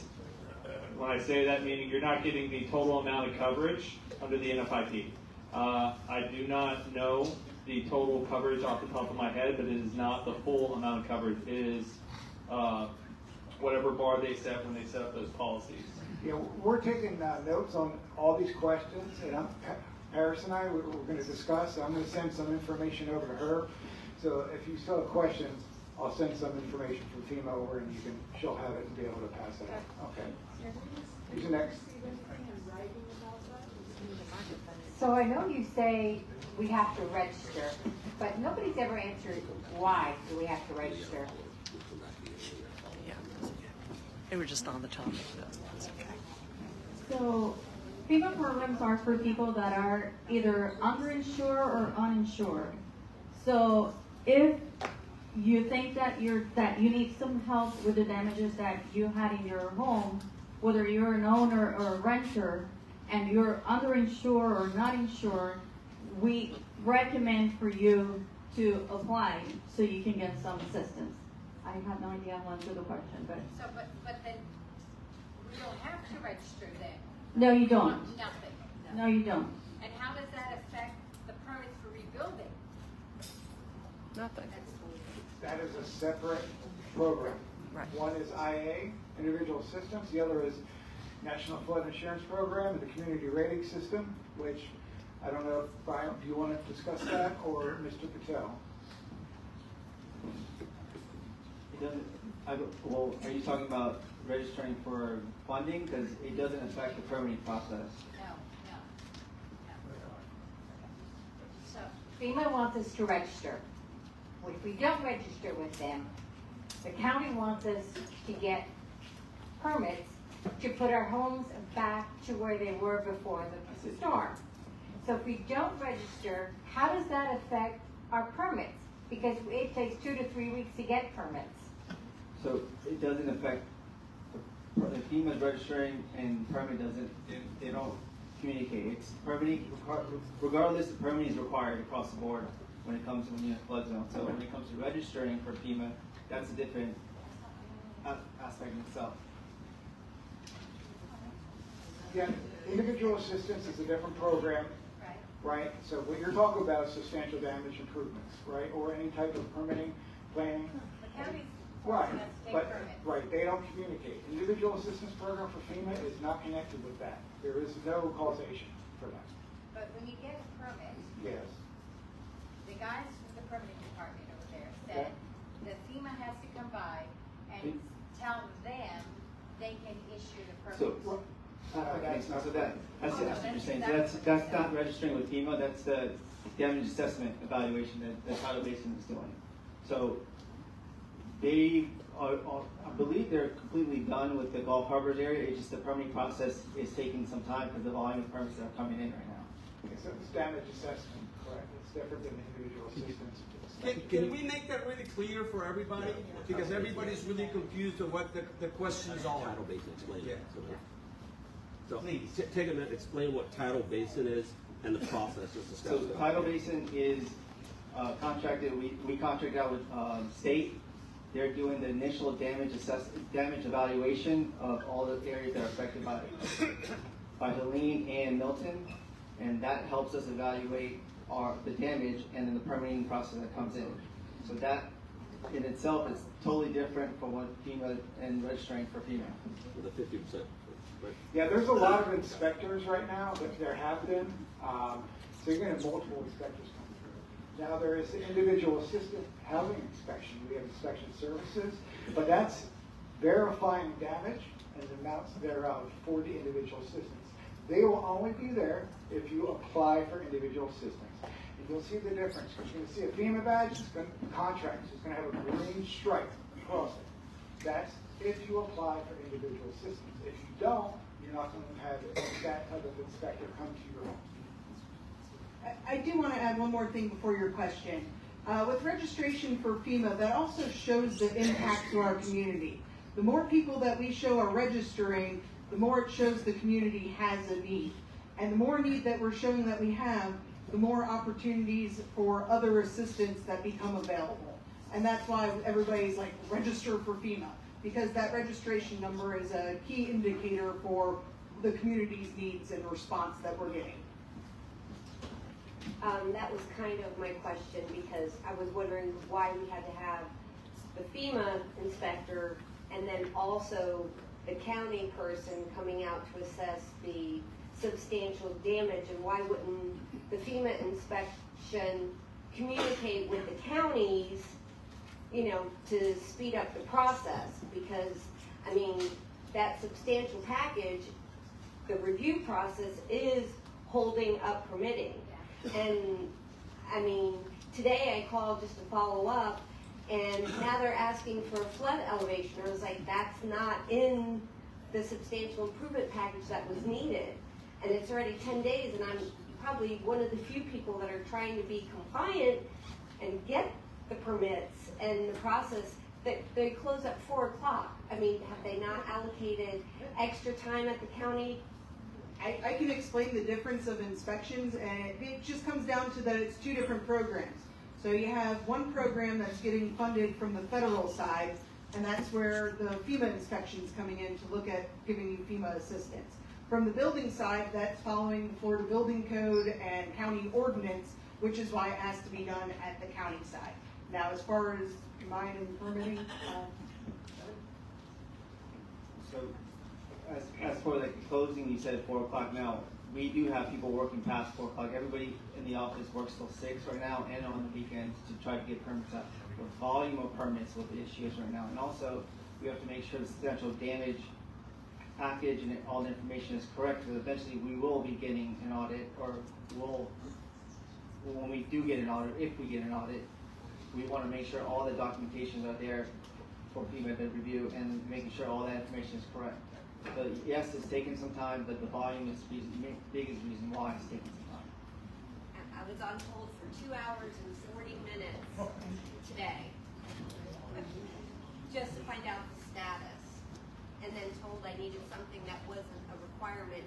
When I say that, meaning you're not getting the total amount of coverage under the NFIP. I do not know the total coverage off the top of my head, but it is not the full amount of coverage. It is whatever bar they set when they set up those policies. Yeah, we're taking notes on all these questions, and Paris and I, we're going to discuss. I'm going to send some information over to her. So if you still have questions, I'll send some information from FEMA over, and she'll have it and be able to pass it out. Okay. Who's the next? So I know you say we have to register, but nobody's ever answered why do we have to register? Yeah. They were just on the topic. That's okay. So FEMA programs are for people that are either underinsured or uninsured. So if you think that you need some help with the damages that you had in your home, whether you're an owner or a renter, and you're underinsured or not insured, we recommend for you to apply so you can get some assistance. I have no idea how to answer the question, but. So, but then we don't have to register then? No, you don't. Nothing? No, you don't. And how does that affect the permits for rebuilding? Nothing. That is a separate program. Right. One is IA, individual assistance. The other is National Flood Insurance Program and the Community Rating System, which I don't know if Brian, do you want to discuss that, or Mr. Patel? It doesn't. Well, are you talking about registering for funding? Because it doesn't affect the permitting process. No. So FEMA wants us to register. If we don't register with them, the county wants us to get permits to put our homes back to where they were before the storm. So if we don't register, how does that affect our permits? Because it takes 2 to 3 weeks to get permits. So it doesn't affect, if FEMA's registering and permit doesn't, they don't communicate. It's permitting, regardless, the permitting is required across the board when it comes to when you're in a flood zone. So when it comes to registering for FEMA, that's a different aspect in itself. Yeah, individual assistance is a different program, right? So what you're talking about is substantial damage improvements, right? Or any type of permitting, planning. The county's Right, forcing us to take but, permits. right, they don't communicate. Individual assistance program for FEMA is not connected with that. There is no causation for that. But when you get a permit, Yes. the guys from the permitting department over there said that FEMA has to come by and tell them they can issue the permits. So that's what you're saying. So that's not registering with FEMA. That's the damage assessment evaluation that the Tidal Basin is doing. So they are, I believe they're completely done with the Gulf Harbors area. It's just the permitting process is taking some time because of the volume of permits that are coming in right now. So it's damage assessment, correct? It's different than individual assistance. Can we make that really clear for everybody? Because everybody's really confused on what the questions are. Tidal basin, explain it. Yeah. So take a minute, explain what tidal basin is and the process is So the Tidal Basin is contracted. We contract out with state. They're doing the initial damage evaluation of all the areas that are affected by Helene and Milton, and that helps us evaluate the damage and then the permitting process that comes in. So that in itself is totally different from what FEMA and registering for FEMA. With a 50%. Right. Yeah, there's a lot of inspectors right now, that there have been. So you're going to have multiple inspectors come through. Now there is the individual assisted housing inspection. We have inspection services, but that's verifying damage and the amounts thereof for the individual assistance. They will only be there if you apply for individual assistance. And you'll see the difference. You're going to see a FEMA badge, contract, it's going to have a green stripe across it. That's if you apply for individual assistance. If you don't, you're not going to have that type of inspector come to your home. I do want to add one more thing before your question. With registration for FEMA, that also shows the impact to our community. The more people that we show are registering, the more it shows the community has a need. And the more need that we're showing that we have, the more opportunities for other assistance that become available. And that's why everybody's like, register for FEMA, because that registration number is a key indicator for the community's needs and response that we're getting. That was kind of my question, because I was wondering why we had to have the FEMA inspector and then also the county person coming out to assess the substantial damage, and why wouldn't the FEMA inspection communicate with the counties, you know, to speed up the process? Because, I mean, that substantial package, the review process is holding up permitting. And, I mean, today I called just to follow up, and now they're asking for a flood elevation. I was like, that's not in the substantial improvement package that was needed. And it's already 10 days, and I'm probably one of the few people that are trying to be compliant and get the permits and the process. They close at 4 o'clock. I mean, have they not allocated extra time at the county? I can explain the difference of inspections, and it just comes down to that it's two different programs. So you have one program that's getting funded from the federal side, and that's where the FEMA inspection's coming in to look at giving you FEMA assistance. From the building side, that's following the Florida Building Code and county ordinance, which is why it has to be done at the county side. Now, as far as mine and permitting, So, as for the closing, you said at 4 o'clock. Now, we do have people working past 4 o'clock. Everybody in the office works till 6 right now, and on the weekends to try to get permits out. The volume of permits what the issue is right now, and also we have to make sure the substantial damage package and all the information is correct, because eventually we will be getting an audit, or when we do get an audit, if we get an audit, we want to make sure all the documentations are there for FEMA to review and making sure all that information is correct. So yes, it's taken some time, but the volume is the biggest reason why it's taking some time. I was on hold for 2 hours and 40 minutes today, just to find out the status, and then told I needed something that wasn't a requirement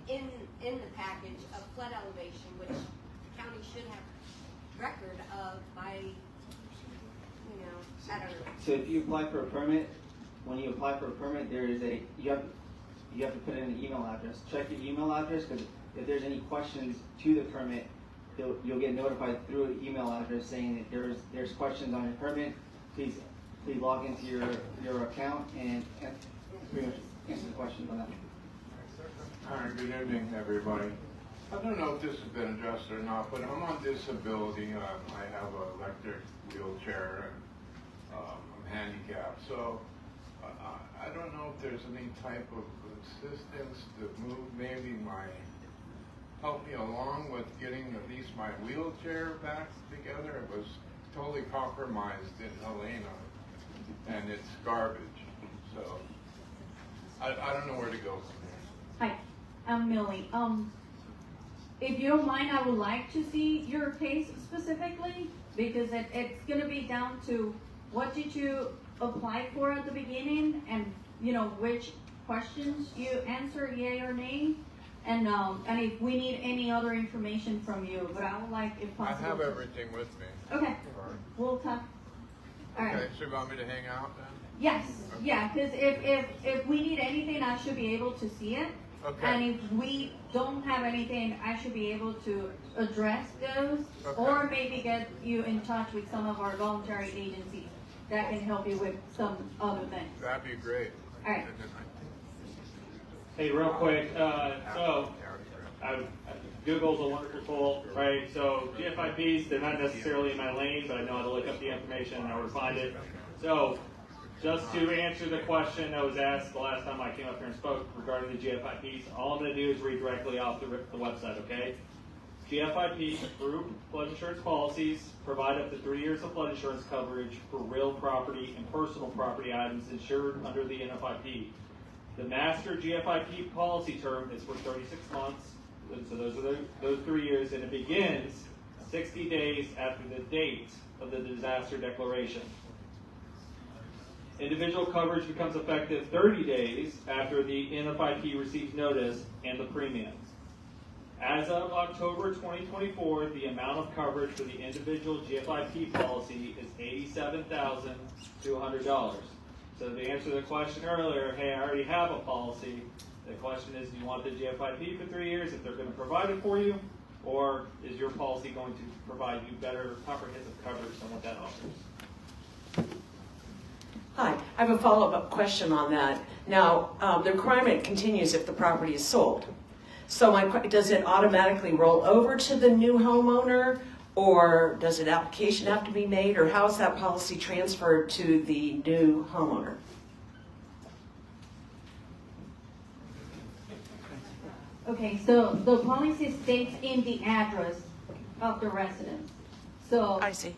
in the package of flood elevation, which the county should have record of by, you know, I don't know. So if you apply for a permit, when you apply for a permit, there is you have to put in an email address. Check your email address, because if there's any questions to the permit, you'll get notified through an email address saying that there's questions on your permit. Please log into your account and pretty much answer the questions on that. Hi, good evening, everybody. I don't know if this has been addressed or not, but I'm on disability. I have an electric wheelchair, and I'm handicapped. So I don't know if there's any type of assistance to move help me along with getting at least my wheelchair back together. It was totally compromised in Helena, and it's garbage. So I don't know where to go from there. Hi, I'm Millie. If you don't mind, I would like to see your case specifically, because it's going to be down to what did you apply for at the beginning, and you know which questions you answer, yay or nay, and if we need any other information from you. But I would like, if possible, I have everything with me. Okay, we'll talk. All right. Okay, so you want me to hang out then? Yes, yeah, because if we need anything, I should be able to see it. Okay. And if we don't have anything, I should be able to address those, Okay. or maybe get you in touch with some of our voluntary agencies that can help you with some other things. That'd be great. All right. Hey, real quick, Google's a wonderful tool, right? So GFIPs, they're not necessarily in my lane, but I know how to look up the information and how to find it. So just to answer the question that was asked the last time I came up here and spoke regarding the GFIPs, all I'm going to do is read directly off the website, okay? GFIPs, group flood insurance policies, provide up to 3 years of flood insurance coverage for real property and personal property items insured under the NFIP. The master GFIP policy term is for 36 months, so those are those 3 years, and it begins 60 days after the date of the disaster declaration. Individual coverage becomes effective 30 days after the NFIP receives notice and the premiums. As of October 2024, the amount of coverage for the individual GFIP policy is $87,200. So to answer the question earlier, hey, I already have a policy. The question is, do you want the GFIP for 3 years if they're going to provide it for you, or is your policy going to provide you better comprehensive coverage than what that offers? Hi, I have a follow-up question on that. Now, the requirement continues if the property is sold. So does it automatically roll over to the new homeowner, or does an application have to be made, or how is that policy transferred to the new homeowner? Okay, so the policy states in the address of the residence. So I see.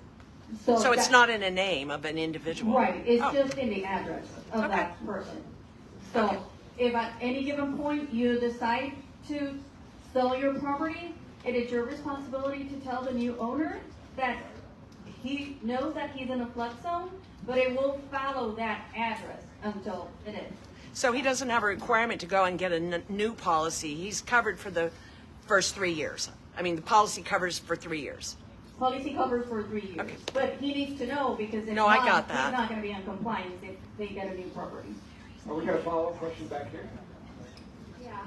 So it's not in a name of an individual? Right, it's just in the address of that person. So if at any given point you decide to sell your property, it is your responsibility to tell the new owner that he knows that he's in a flood zone, but it will follow that address until it is. So he doesn't have a requirement to go and get a new policy. He's covered for the first 3 years. I mean, the policy covers for 3 years. Policy covers for 3 years. Okay. But he needs to know, because if No, I not, got that. he's not going to be in compliance if they get a new property. We got a follow-up question back here.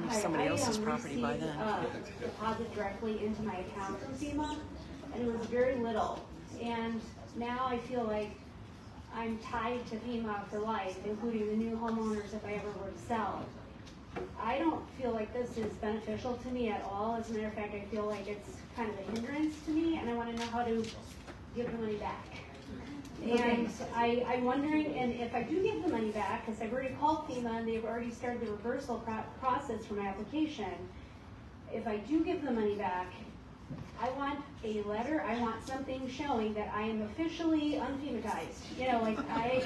It's somebody else's property by then. Deposit directly into my account from FEMA, and it was very little. And now I feel like I'm tied to FEMA for life, including the new homeowners if I ever were to sell. I don't feel like this is beneficial to me at all. As a matter of fact, I feel like it's kind of a hindrance to me, and I want to know how to give the money back. And I'm wondering, and if I do give the money back, because I've already called FEMA and they've already started the reversal process for my application, if I do give the money back, I want a letter, I want something showing that I am officially unFEMAtized. You know, like I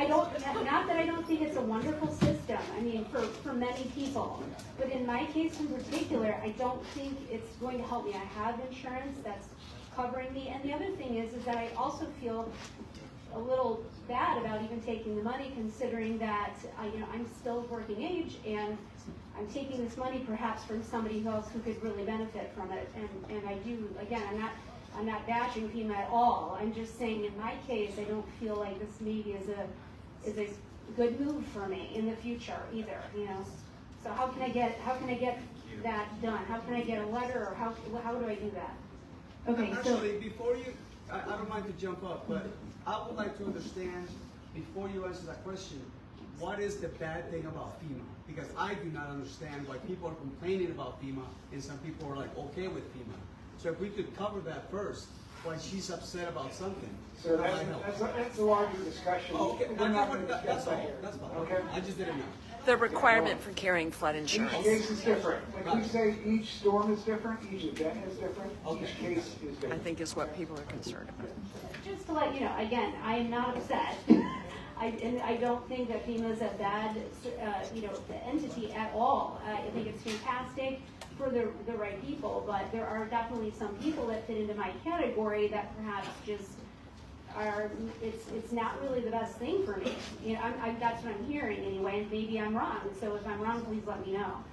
don't, not that I don't think it's a wonderful system, I mean, for many people, but in my case in particular, I don't think it's going to help me. I have insurance that's covering me, and the other thing is that I also feel a little bad about even taking the money, considering that I'm still working age and I'm taking this money perhaps from somebody else who could really benefit from it. And I do, again, I'm not bashing FEMA at all. I'm just saying in my case, I don't feel like this maybe is a good move for me in the future either. So how can I get that done? How can I get a letter, or how do I do that? Okay, actually, before you, I don't mind to jump up, but I would like to understand, before you answer that question, what is the bad thing about FEMA? Because I do not understand why people are complaining about FEMA and some people are like okay with FEMA. So if we could cover that first, why she's upset about something. So that's a larger discussion. Oh, okay, We're not going to discuss that's that all. here. That's fine. Okay. I just didn't know. The requirement for carrying flood Each insurance. case is different. Like we say, each storm is different, each event is different, each case is different. I think is what people are concerned about. Just to let you know, again, I am not upset. I don't think that FEMA is a bad, entity at all. I think it's fantastic for the right people, but there are definitely some people that fit into my category that perhaps just are. It's not really the best thing for me. That's what I'm hearing anyway, and maybe I'm wrong. So if I'm wrong, please let me know.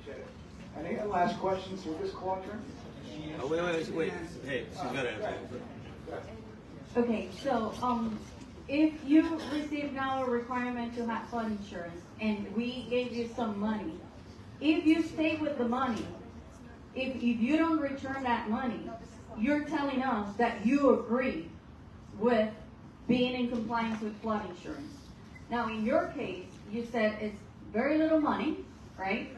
Appreciate it. Any last questions for this quadrant? Oh, wait. Hey, she's got to answer. Okay, so if you receive now a requirement to have flood insurance and we gave you some money, if you stay with the money, if you don't return that money, you're telling us that you agree with being in compliance with flood insurance. Now in your case, you said it's very little money, right?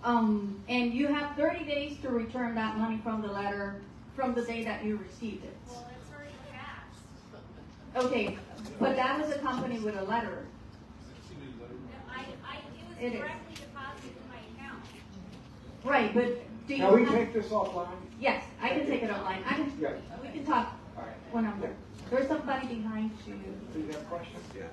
And you have 30 days to return that money from the letter from the day that you received it. Well, it's already passed. Okay, but that was accompanied with a letter. It was directly deposited to my account. Right, but do you Can we have- take this offline? Yes, I can take it online. Yeah. We can talk when I'm there. There's somebody behind you. Do you have questions? Yeah.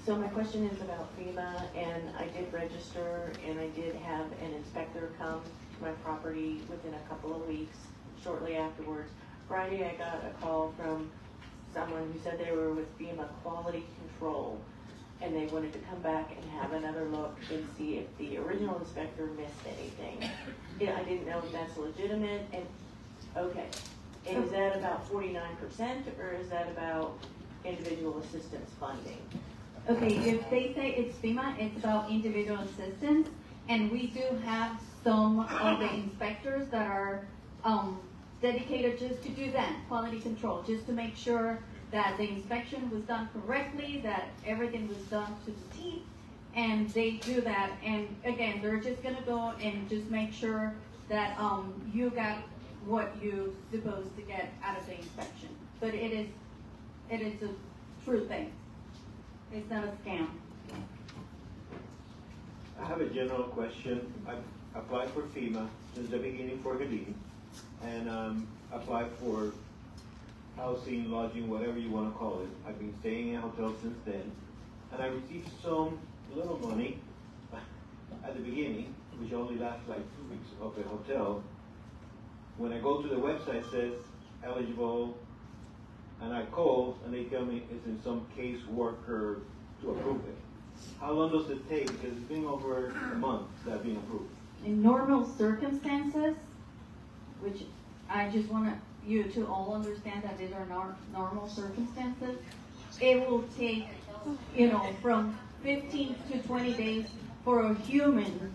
So my question is about FEMA, and I did register, and I did have an inspector come to my property within a couple of weeks, shortly afterwards. Friday, I got a call from someone who said they were with FEMA Quality Control, and they wanted to come back and have another look and see if the original inspector missed anything. I didn't know if that's legitimate, and okay. And is that about 49%, or is that about individual assistance funding? Okay, if they say it's FEMA, it's about individual assistance, and we do have some of the inspectors that are dedicated just to do that, quality control, just to make sure that the inspection was done correctly, that everything was done to the T, and they do that. And again, they're just gonna go and just make sure that you got what you're supposed to get out of the inspection. But it is a true thing. It's not a scam. I have a general question. I've applied for FEMA since the beginning for Helene, and applied for housing, lodging, whatever you want to call it. I've been staying in hotels since then, and I received some little money at the beginning, which only lasts like 2 weeks of the hotel. When I go to the website, it says eligible, and I call, and they tell me it's in some case worker to approve it. How long does it take? Because it's been over a month that being approved. In normal circumstances, which I just want you to all understand that these are normal circumstances, it will take, from 15 to 20 days for a human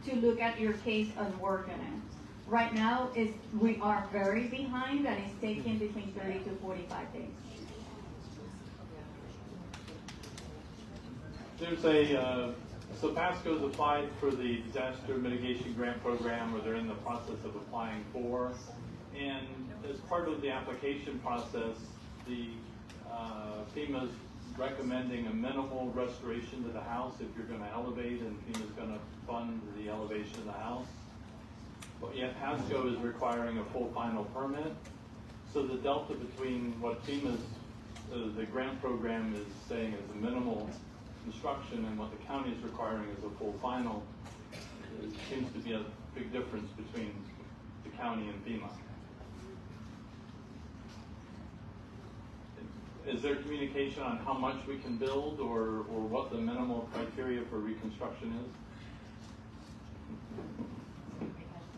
to look at your case and work on it. Right now, we are very behind, and it's taking between 30 to 45 days. There's so Pasco's applied for the disaster mitigation grant program, or they're in the process of applying for. And as part of the application process, the FEMA's recommending a minimal restoration to the house if you're going to elevate, and FEMA's going to fund the elevation of the house. But yet Pasco is requiring a full final permit. So the delta between what FEMA's, the grant program is saying is a minimal construction and what the county is requiring is a full final, there seems to be a big difference between the county and FEMA. Is there communication on how much we can build, or what the minimal criteria for reconstruction is?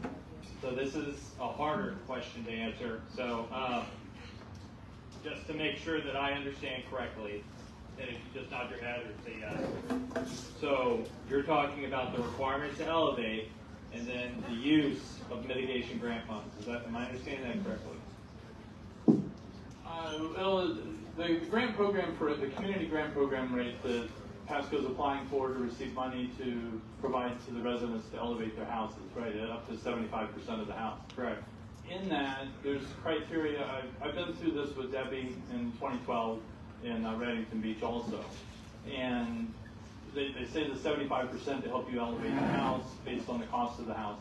So this is a harder question to answer. So just to make sure that I understand correctly, and if you just nod your head or say yes. So you're talking about the requirement to elevate and then the use of mitigation grant funds. Am I understanding that correctly? Well, the grant program for the community grant program rate that Pasco's applying for to receive money to provide to the residents to elevate their houses, right? Up to 75% of the house. Correct. In that, there's criteria. I've been through this with Debbie in 2012 in Reddington Beach also. And they say the 75% to help you elevate the house based on the cost of the house.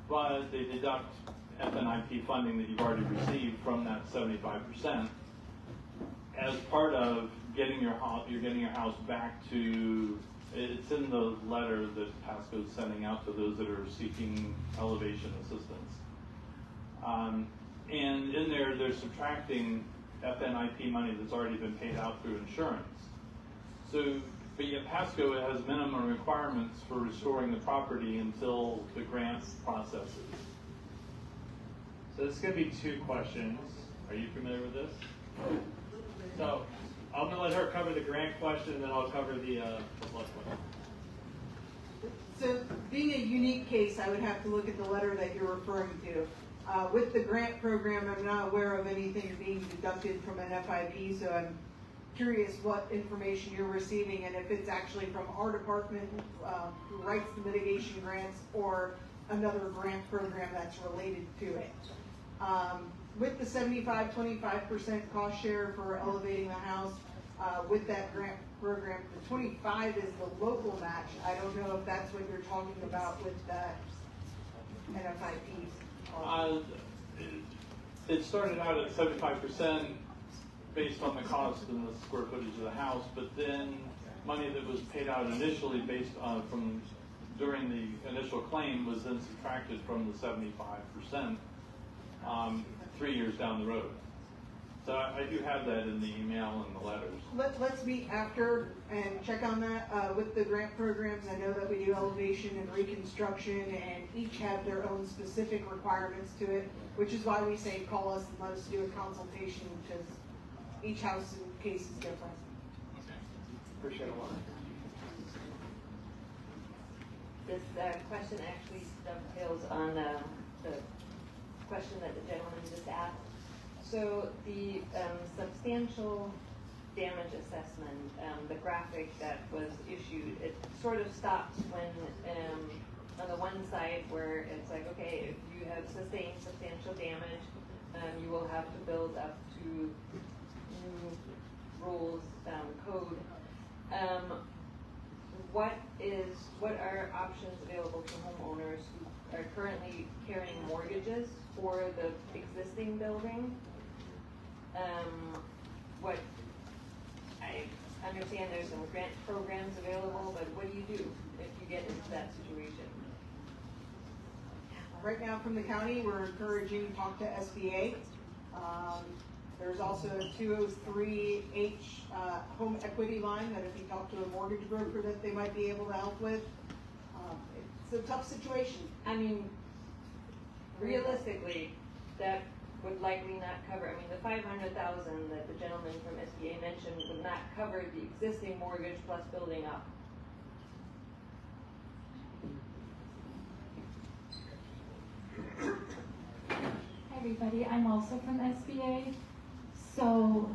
But they deduct FNIP funding that you've already received from that 75% as part of getting your house back to, it's in the letter that Pasco's sending out to those that are seeking elevation assistance. And in there, they're subtracting FNIP money that's already been paid out through insurance. So, but yet Pasco has minimum requirements for restoring the property until the grant processes. So this is going to be two questions. Are you familiar with this? So I'm going to let her cover the grant question, and then I'll cover the flood question. So being a unique case, I would have to look at the letter that you're referring to. With the grant program, I'm not aware of anything being deducted from an FIP, so I'm curious what information you're receiving and if it's actually from our department who writes the mitigation grants or another grant program that's related to it. With the 75-25% cost share for elevating the house, with that grant program, the 25 is the local match. I don't know if that's what you're talking about with that NFIP. It started out at 75% based on the cost and the square footage of the house, but then money that was paid out initially based on from during the initial claim was then subtracted from the 75% 3 years down the road. So I do have that in the email and the letters. Let's meet after and check on that. With the grant programs, I know that we do elevation and reconstruction, and each have their own specific requirements to it, which is why we say call us and let us do a consultation, because each house and case is different. Appreciate it a lot. This question actually dovetails on the question that the gentleman just asked. So the substantial damage assessment, the graphic that was issued, it sort of stops when on the one side where it's like, okay, if you have sustained substantial damage, you will have to build up to new rules, code. What are options available to homeowners who are currently carrying mortgages for the existing building? What I understand there's some grant programs available, but what do you do if you get into that situation? Right now from the county, we're encouraging talk to SBA. There's also a 203H home equity line that if you talk to a mortgage broker that they might be able to help with. It's a tough situation. I mean, realistically, that would likely not cover, I mean, the $500,000 that the gentleman from SBA mentioned would not cover the existing mortgage plus building up. Hi everybody, I'm also from SBA. So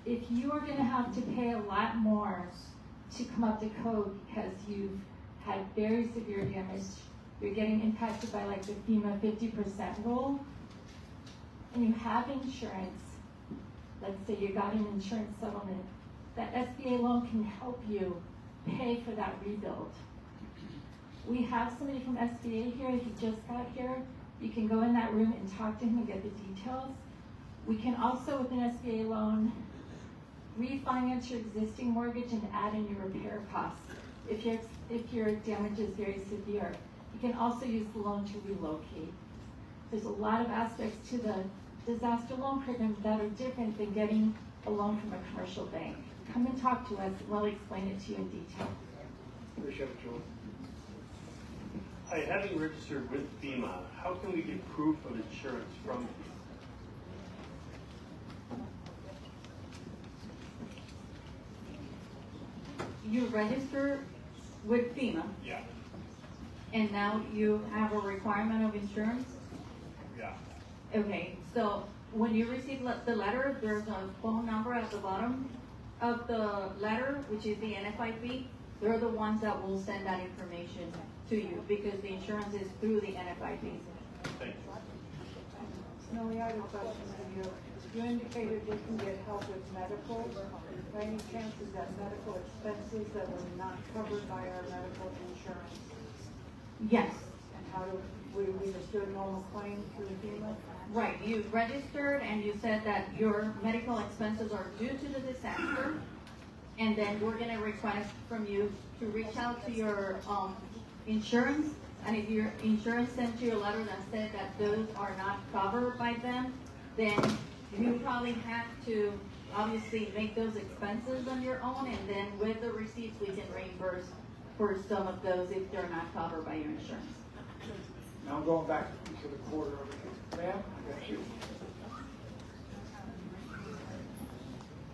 if you are going to have to pay a lot more to come up to code because you've had very severe damage, you're getting impacted by like the FEMA 50% rule, and you have insurance, let's say you got an insurance settlement, that SBA loan can help you pay for that rebuild. We have somebody from SBA here, he just got here. You can go in that room and talk to him and get the details. We can also, with an SBA loan, refinance your existing mortgage and add in your repair costs if your damage is very severe. You can also use the loan to relocate. There's a lot of aspects to the disaster loan program that are different than getting a loan from a commercial bank. Come and talk to us and we'll explain it to you in detail. Appreciate it, Julie. Hi, having registered with FEMA, how can we get proof of insurance from FEMA? You register with FEMA. Yeah. And now you have a requirement of insurance? Yeah. Okay, so when you receive the letter, there's a phone number at the bottom of the letter, which is the NFIP. They're the ones that will send that information to you because the insurance is through the NFIP. Thank you. Snowy, I have a question for you. You indicated you can get help with medical. By any chance is that medical expenses that were not covered by our medical insurance? Yes. And how do we just do a normal claim through FEMA? Right, you registered and you said that your medical expenses are due to the disaster. And then we're gonna request from you to reach out to your insurance. And if your insurance sent you a letter that said that those are not covered by them, then you probably have to obviously make those expenses on your own, and then with the receipts we can reimburse for some of those if they're not covered by your insurance. Now I'm going back to the quarter over here. Ma'am, I got you.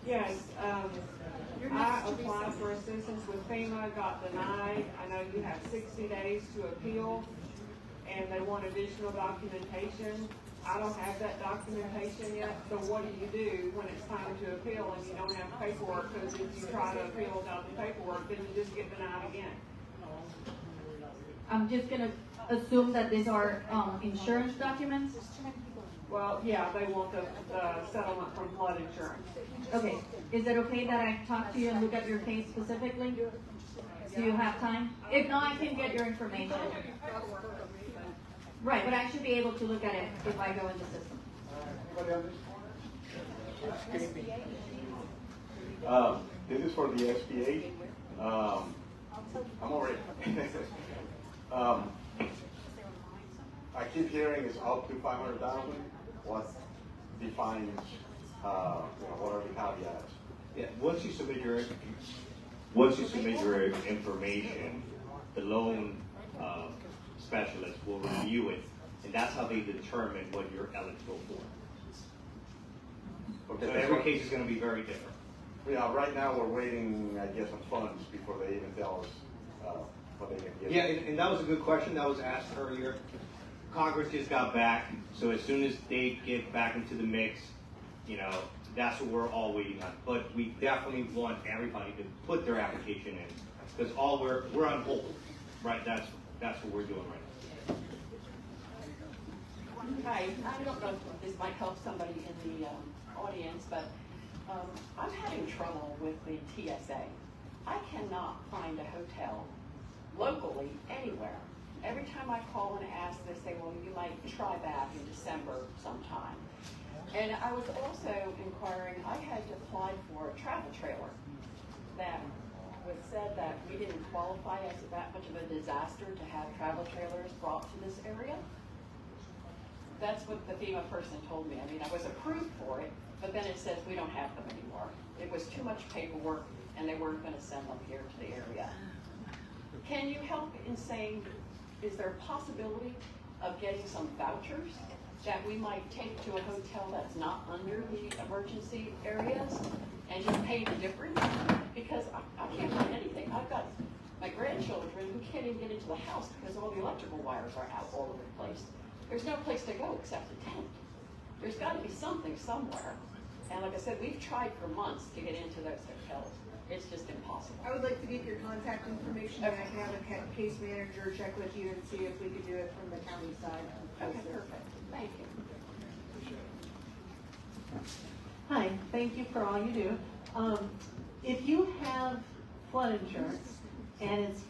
Yes, I applied for assistance with FEMA, got denied. I know you have 60 days to appeal, and they want additional documentation. I don't have that documentation yet, so what do you do when it's time to appeal and you don't have paperwork? Because if you try to appeal without the paperwork, then you just get denied again. I'm just gonna assume that these are insurance documents? Well, yeah, they want the settlement from flood insurance. Okay, is it okay that I talk to you and look at your case specifically? Do you have time? If not, I can get your information. Right, but I should be able to look at it if I go in the system. This is for the SBA. I'm already. I keep hearing it's up to 500,000. What defines? What are the caveats? Yeah, once you submit your information, the loan specialist will review it, and that's how they determine what you're eligible for. Okay, So every case is going to be very different. Yeah, right now we're waiting, I guess, on funds before they even tell us what they can get. Yeah, and that was a good question that was asked earlier. Congress just got back, so as soon as they get back into the mix, you know, that's what we're all waiting on. But we definitely want everybody to put their application in, because we're on hold, right? That's what we're doing right now. Hi, I don't know if this might help somebody in the audience, but I'm having trouble with the TSA. I cannot find a hotel locally anywhere. Every time I call and ask, they say, well, you might try back in December sometime. And I was also inquiring, I had applied for a travel trailer that was said that we didn't qualify as that much of a disaster to have travel trailers brought to this area. That's what the FEMA person told me. I mean, I was approved for it, but then it says we don't have them anymore. It was too much paperwork, and they weren't going to send them here to the area. Can you help in saying, is there a possibility of getting some vouchers that we might take to a hotel that's not under the emergency areas and just pay the difference? Because I can't find anything. I've got my grandchildren who can't even get into the house because all the electrical wires are out all over the place. There's no place to go except a tent. There's got to be something somewhere. And like I said, we've tried for months to get into those hotels. It's just impossible. I would like to get your contact information, and I can have a case manager check with you and see if we could do it from the county side. Okay, perfect. Thank you. Hi, thank you for all you do. If you have flood insurance and it's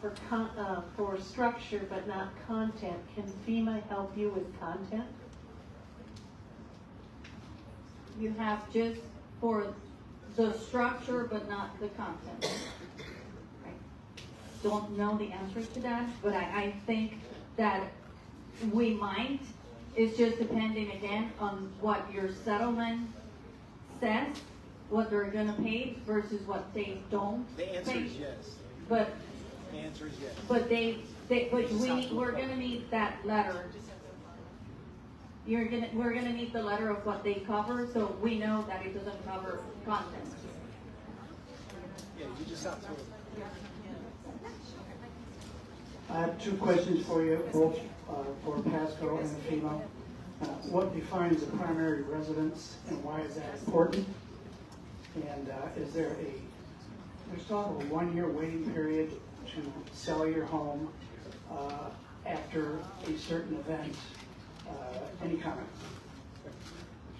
for structure but not content, can FEMA help you with content? You have just for the structure but not the content. I don't know the answer to that, but I think that we might. It's just depending again on what your settlement says, what they're gonna pay versus what they don't pay. The answer is yes. But the answer is yes. But we're gonna need that letter. We're gonna need the letter of what they cover, so we know that it doesn't cover content. Yeah, you just have to. I have two questions for you, both for Pasco and FEMA. What defines a primary residence and why is that important? And is there there's sort of a 1-year waiting period to sell your home after a certain event? Any comment?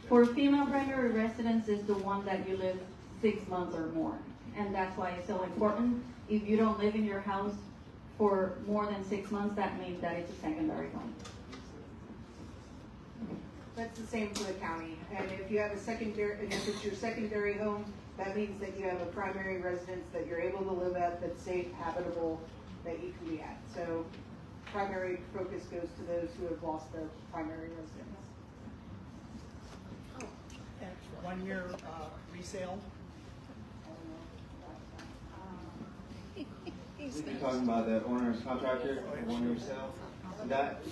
For female primary residence is the one that you live 6 months or more. And that's why it's so important. If you don't live in your house for more than 6 months, that means that it's a secondary home. That's the same for the county. And if you have a secondary, and if it's your secondary home, that means that you have a primary residence that you're able to live at, that's safe, habitable, that you can be at. So primary focus goes to those who have lost their primary residence. And 1 year resale? You're talking about the owner's contractor, the 1 year sale.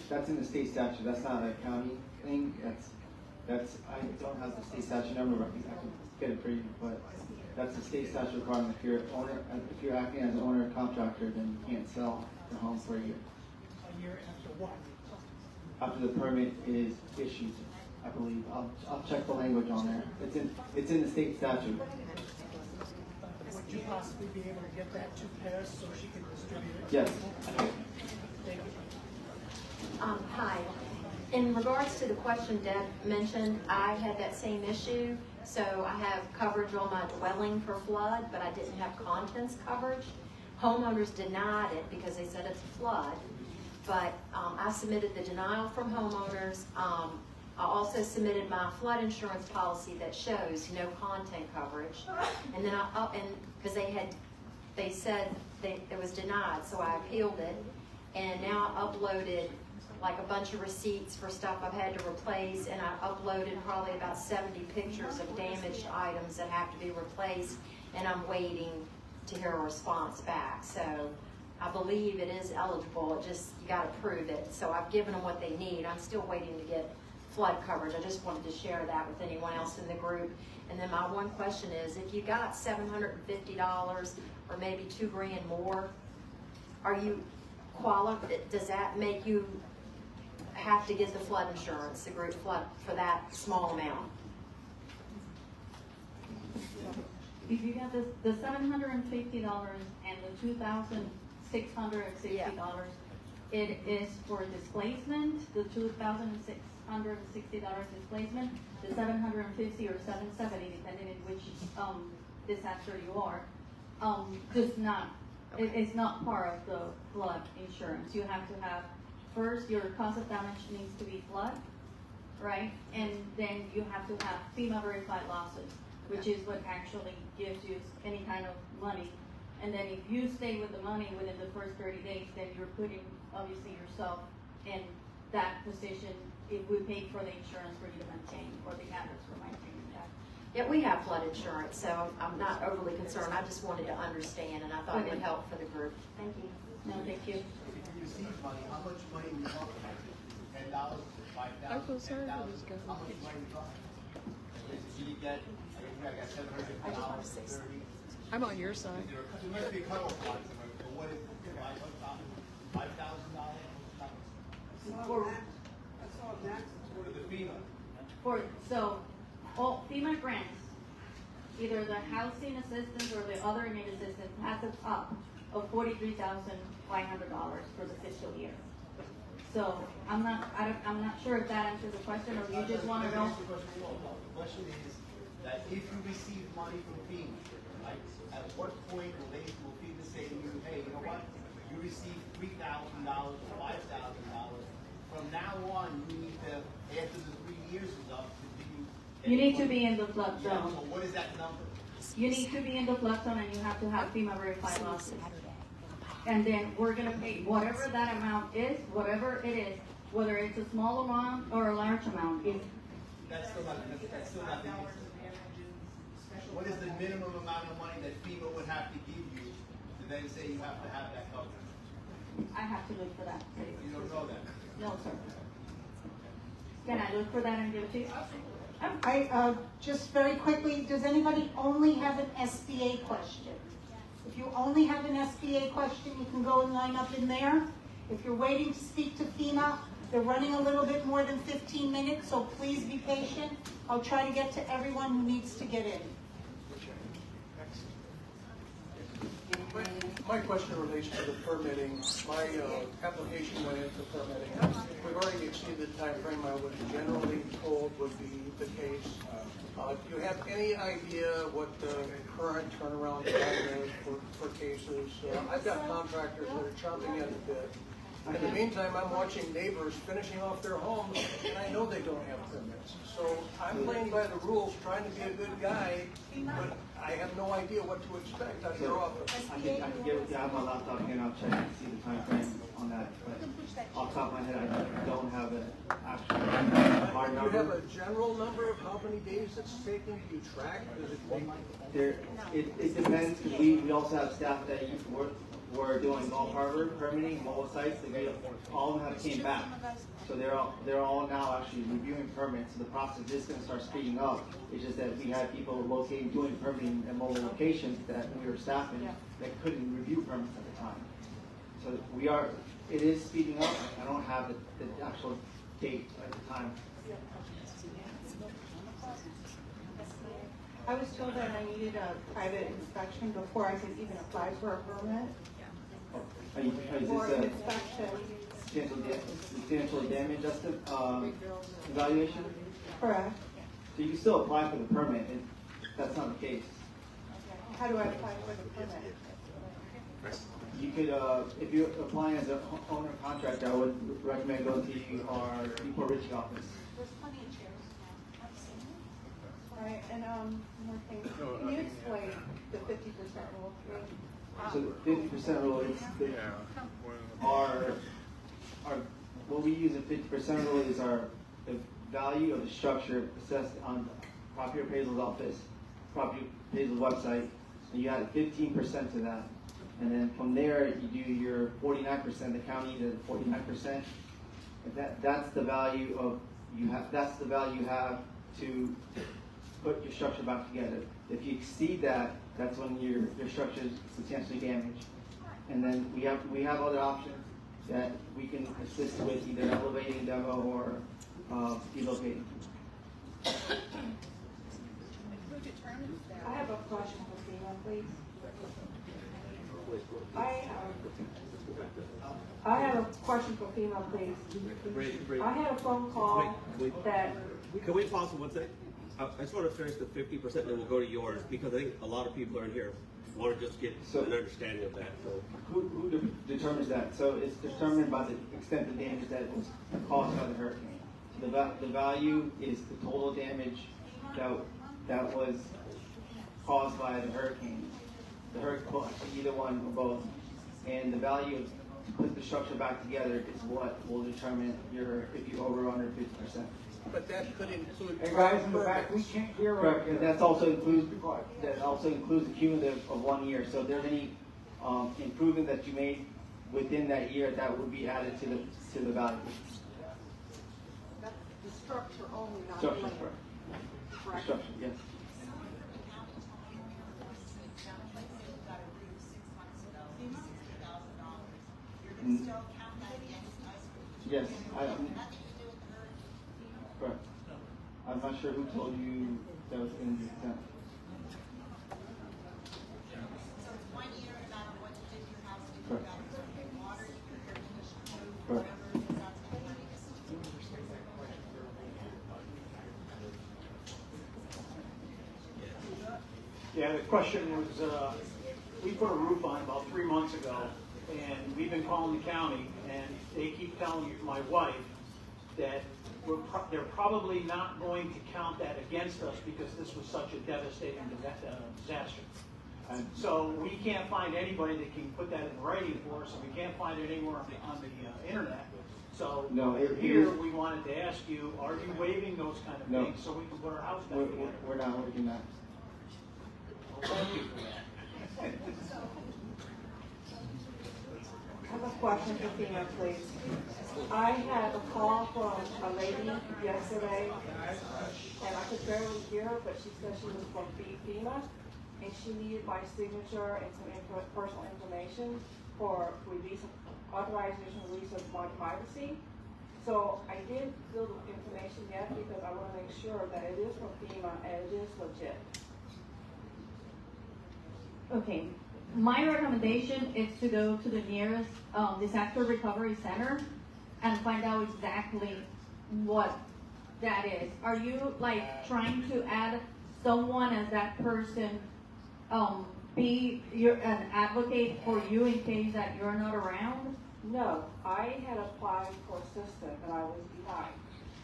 That's in the state statute. That's not a county thing. That's I don't have the state statute number, but I can get it for you. But that's the state statute requirement. If you're acting as an owner or contractor, then you can't sell the home for a year. A year after what? After the permit is issued, I believe. I'll check the language on there. It's in the state statute. Would you possibly be able to get that to Paris so she can distribute it? Yes. Thank you. Hi. In regards to the question Deb mentioned, I had that same issue. So I have coverage on my dwelling for flood, but I didn't have contents coverage. Homeowners denied it because they said it's a flood. But I submitted the denial from homeowners. I also submitted my flood insurance policy that shows no content coverage. And then because they said it was denied, so I appealed it. And now I uploaded like a bunch of receipts for stuff I've had to replace, and I uploaded probably about 70 pictures of damaged items that have to be replaced, and I'm waiting to hear a response back. So I believe it is eligible, you gotta prove it. So I've given them what they need. I'm still waiting to get flood coverage. I just wanted to share that with anyone else in the group. And then my one question is, if you got $750 or maybe $2,000 more, are you qualified? Does that make you have to get the flood insurance, the group flood, for that small amount? If you got the $750 and the $2,660, it is for displacement, the $2,660 displacement, the $750 or $770, depending on which disaster you are, does not, it's not part of the flood insurance. You have to have, first, your cause of damage needs to be flood, right? And then you have to have FEMA verified losses, which is what actually gives you any kind of money. And then if you stay with the money within the first 30 days, then you're putting, obviously, yourself in that position if we pay for the insurance for you to maintain, or the others for maintaining that. Yeah, we have flood insurance, so I'm not overly concerned. I just wanted to understand, and I thought it would help for the group. Thank you. No, thank you. If you receive money, how much money are we talking about? $10, $5,000, I feel sorry for $10,000? this guy. How much money are we talking about? If you get, I got $750, $30. I'm on your side. There must be a cutoff line somewhere, but what is $5,000? For the FEMA. So, all FEMA grants, either the housing assistance or the other immediate assistance, has a top of $43,500 for the fiscal year. So I'm not sure if that answers the question, or you just want to know. The question is that if you receive money from FEMA, right, at what point will FEMA say to you, hey, you know what, you received $3,000 or $5,000. From now on, you need to, after the 3 years is up, You need to be in the flood yeah, zone. so what is that number? You need to be in the flood zone, and you have to have FEMA verified losses. And then we're gonna pay whatever that amount is, whatever it is, whether it's a small amount or a large amount. That's still not the answer. What is the minimum amount of money that FEMA would have to give you to then say you have to have that covered? I have to look for that. You don't know that? No, sir. Can I look for that and give it to you? Just very quickly, does anybody only have an SBA question? If you only have an SBA question, you can go and line up in there. If you're waiting to speak to FEMA, they're running a little bit more than 15 minutes, so please be patient. I'll try to get to everyone who needs to get in. My question relates to the permitting. My application went into permitting. We've already exceeded the time frame I was generally told would be the case. Do you have any idea what the current turnaround time is for cases? I've got contractors that are chomping at the bit. In the meantime, I'm watching neighbors finishing off their homes, and I know they don't have permits. So I'm playing by the rules, trying to be a good guy, but I have no idea what to expect out of your office. I can get with you. I have my laptop here and I'll check and see the time frame on that. But off the top of my head, I don't have an actual hard number. Do you have a general number of how many days it's taking? Do you track? Does it take? It depends, because we also have staff that we're doing all harbor permitting, mobile sites. All of them have came back. So they're all now actually reviewing permits. So the process is going to start speeding up. It's just that we had people locating, doing permitting at mobile locations that we were staffing that couldn't review permits at the time. So it is speeding up. I don't have the actual date at the time. I was told that I needed a private inspection before I could even apply for a permit. Is For this an a inspection. substantial damage evaluation? Correct. So you can still apply for the permit, and that's not the case. How do I apply for the permit? You could, if you're applying as an owner contractor, I would recommend going to our Newport Richie office. There's plenty of chairs. All right, and one more thing. Can you explain the 50% rule? So the 50% rule is what we use in 50% rule is the value of the structure assessed on property appraisal's office, property appraisal's website, and you add 15% to that. And then from there, you do your 49%, the county does 49%. That's the value of that's the value you have to put your structure back together. If you exceed that, that's when your structure is substantially damaged. And then we have other options that we can assist with, either elevating, demo, or relocating. I have a question for FEMA, please. I have a question for FEMA, please. I had a phone call that. Can we pause for 1 second? I just want to finish the 50%, then we'll go to yours, because I think a lot of people are in here want to just get an understanding of that. So Who determines that? So it's determined by the extent of damage that was caused by the hurricane. The value is the total damage that was caused by the hurricane. The hurricane, well, either one or both. And the value of put the structure back together is what will determine if you over or under 50%. But that could include. Hey guys in the back, we can't hear right Correct, here. and that also includes the cumulative of 1 year. So if there's any improvement that you made within that year, that would be added to the value. The structure only, not Structure, land. correct. Structure, yes. Yes, correct. I'm not sure who told you that was in the exempt. Correct. Correct. Yeah, the question was, we put a roof on about 3 months ago, and we've been calling the county, and they keep telling my wife that they're probably not going to count that against us because this was such a devastating disaster. And so we can't find anybody that can put that in writing for us, and we can't find it anywhere on the internet. So No, here we wanted to ask you, are you waiving those kind of things so we can put our house back together? We're not working that. Thank you for that. I have a question for FEMA, please. I had a call from a lady yesterday, and I could barely hear her, but she said she was from FEMA, and she needed my signature and some personal information for authorization release of my privacy. So I didn't fill the information yet because I want to make sure that it is from FEMA and it is legit. Okay, my recommendation is to go to the nearest disaster recovery center and find out exactly what that is. Are you like trying to add someone as that person, be an advocate for you in case that you're not around? No, I had applied for assistance and I was behind.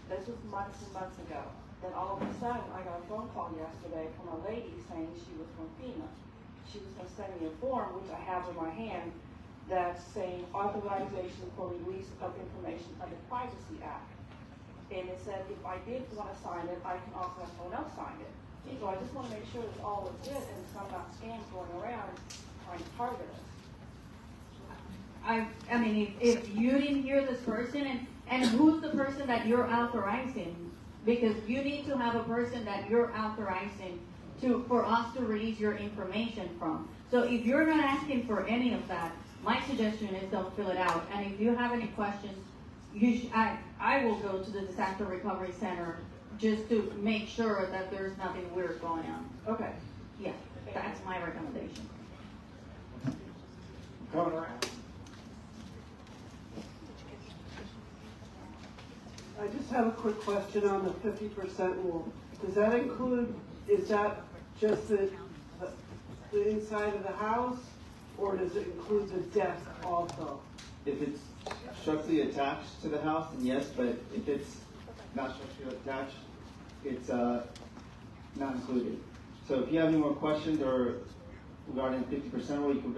This was months and months ago. Then all of a sudden, I got a phone call yesterday from a lady saying she was from FEMA. She was going to send me a form, which I have in my hand, that's saying authorization for release of information under Privacy Act. And it said if I did want to sign it, I can also have someone else sign it. So I just want to make sure it's all legit and it's not scams going around trying to target us. I mean, if you didn't hear this person, and who's the person that you're authorizing? Because you need to have a person that you're authorizing for us to release your information from. So if you're not asking for any of that, my suggestion is don't fill it out. And if you have any questions, I will go to the Disaster Recovery Center just to make sure that there's nothing weird going on. Okay. Yeah, that's my recommendation. Coming around. I just have a quick question on the 50% rule. Does that include, is that just the inside of the house, or does it include the deck also? If it's structurally attached to the house, then yes, but if it's not structurally attached, it's not included. So if you have any more questions or regarding 50% rule, you can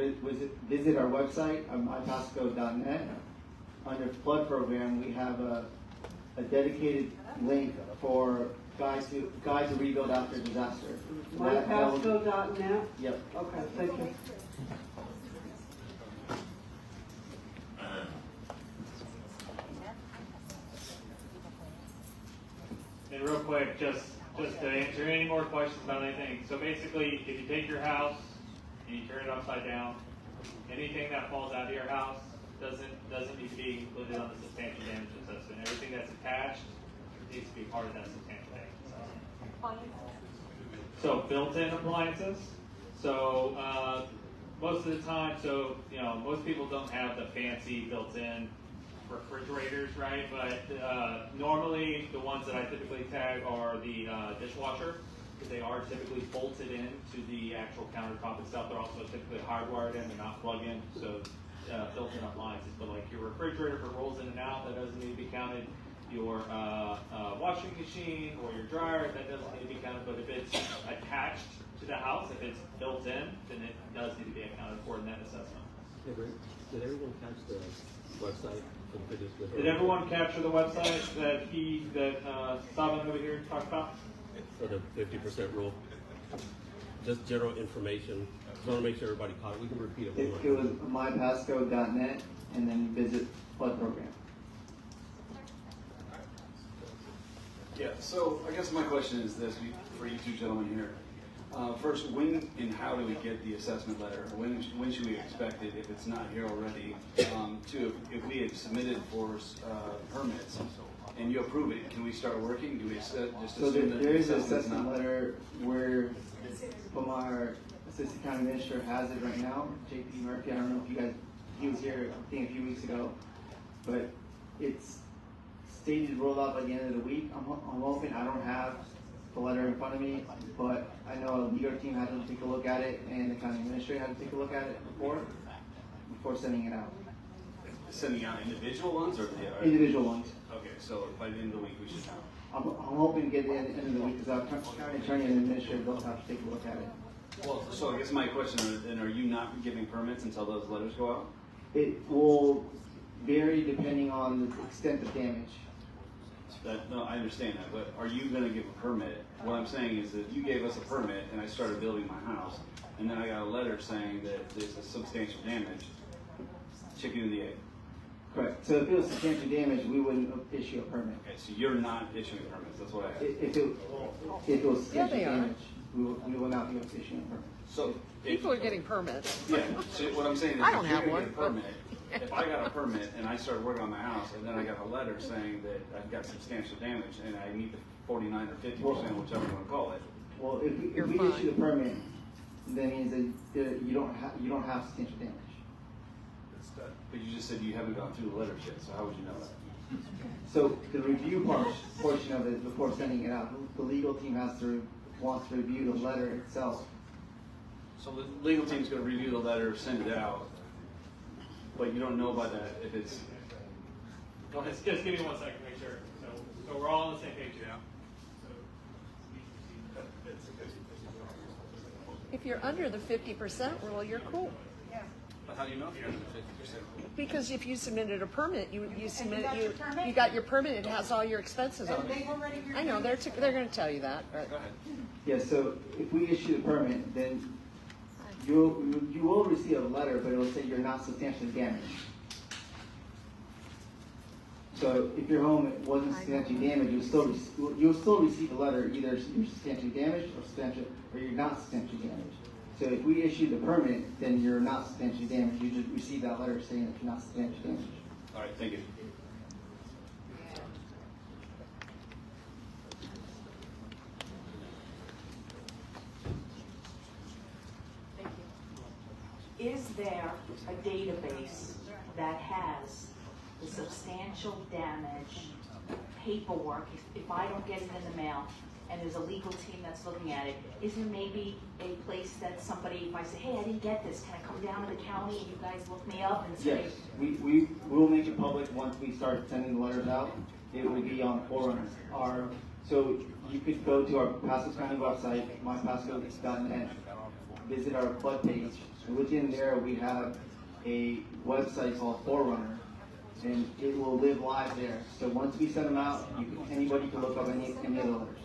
visit our website, mypasco.net. Under flood program, we have a dedicated link for guys to rebuild after disaster. mypasco.net? Yep. Okay, thank you. And real quick, just to answer any more questions about anything. So basically, if you take your house and you turn it upside down, anything that falls out of your house doesn't need to be included on the substantial damage assessment. Everything that's attached needs to be part of that substantial damage assessment. So built-in appliances. So most of the time, most people don't have the fancy built-in refrigerators, right? But normally the ones that I typically tag are the dishwasher, because they are typically bolted in to the actual countertop itself. They're also typically hardwired in, they're not plug-in, so built-in appliances. But like your refrigerator, if it rolls in and out, that doesn't need to be counted. Your washing machine or your dryer, that doesn't need to be counted. But if it's attached to the house, if it's built in, then it does need to be accounted for in that assessment. Hey, Rick, did everyone catch the website? Did everyone capture the website that Saban over here talked about? For the 50% rule? Just general information. I want to make sure everybody caught it. We can repeat it. It was mypasscode.net and then visit flood program. Yeah, so I guess my question is this for you two gentlemen here. First, when and how do we get the assessment letter? When should we expect it if it's not here already? Two, if we have submitted for permits and you approve it, can we start working? Do we just assume that there is the an assessment's assessment not? letter where from our assistant county administrator has it right now, JP Murphy. I don't know if you guys, he was here I think a few weeks ago, but it's stated rolled out by the end of the week. I'm hoping. I don't have the letter in front of me, but I know a legal team had to take a look at it and the county administrator had to take a look at it before sending it out. Sending out individual ones or the Individual ones. Okay, so by the end of the week we should know. I'm hoping to get it at the end of the week because our county attorney and administrator both have to take a look at it. Well, so I guess my question is, then are you not giving permits until those letters go out? It will vary depending on the extent of damage. No, I understand that, but are you going to give a permit? What I'm saying is that you gave us a permit and I started building my house, and then I got a letter saying that there's a substantial damage. Chicken and the egg. Correct. So if it was substantial damage, we wouldn't issue a permit. Okay, so you're not issuing permits. That's what I asked. If it was substantial damage, we will not be issuing a permit. So People are getting permits. Yeah. So what I'm saying is, I don't if you're have gonna one, get a permit, if I got a permit and I started working on my house, and then I got a letter saying that I've got substantial damage and I need the 49 or 50%, whichever you want to call it. Well, if we issue the permit, that means that you don't have substantial damage. But you just said you haven't gone through the letters yet, so how would you know that? So the review portion of it before sending it out, the legal team wants to review the letter itself. So the legal team's going to review the letter, send it out, but you don't know by that if it's. Go ahead, just give me 1 second, make sure. So we're all on the same page now. If you're under the 50% rule, you're cool. But how do you know if you're under the 50% rule? Because if you submitted a permit, you permit? got your permit, it has all your expenses on it. I know, they're going to tell you that, but. Go ahead. Yeah, so if we issue the permit, then you will receive a letter, but it will say you're not substantially damaged. So if your home wasn't substantially damaged, you'll still receive a letter, either you're substantially damaged or you're not substantially damaged. So if we issue the permit, then you're not substantially damaged. You just receive that letter saying that you're not substantially damaged. All right, thank you. Is there a database that has the substantial damage paperwork, if I don't get it in the mail, and there's a legal team that's looking at it, is there maybe a place that somebody, if I say, hey, I didn't get this, can I come down to the county and you guys look me up and say? Yes, we will make it public once we start sending the letters out. It will be on Forerunner. So you could go to our Pasco County website, mypasco.net, visit our flood page. And within there, we have a website called Forerunner, and it will live live there. So once we send them out, anybody can look up any of the letters.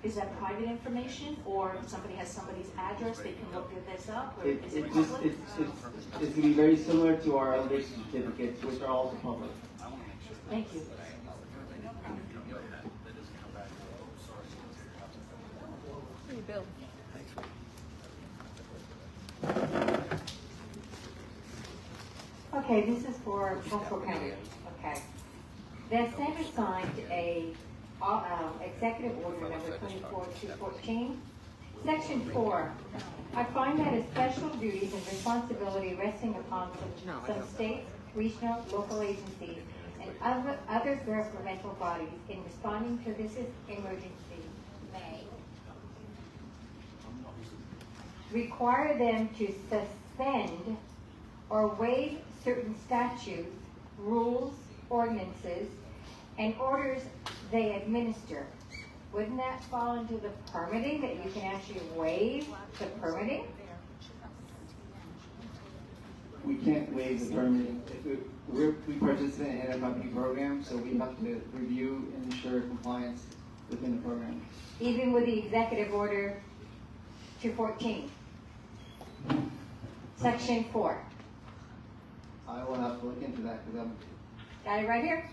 Is that private information, or if somebody has somebody's address, they can look this up, or is it It's public? going to be very similar to our elevation certificates, which are also public. Thank you. Hey, Bill. Okay, this is for Pasco County. Okay. The Senate signed a executive order number 24-214. Section 4. I find that a special duties and responsibility resting upon some states, regional, local agencies, and other governmental bodies in responding to this emergency may require them to suspend or waive certain statutes, rules, ordinances, and orders they administer. Wouldn't that fall into the permitting, that you can actually waive the permitting? We can't waive the permitting. We participate in a company program, so we have to review and ensure compliance within the program. Even with the executive order 214, section 4. I will have to look into that because I'm... Got it right here?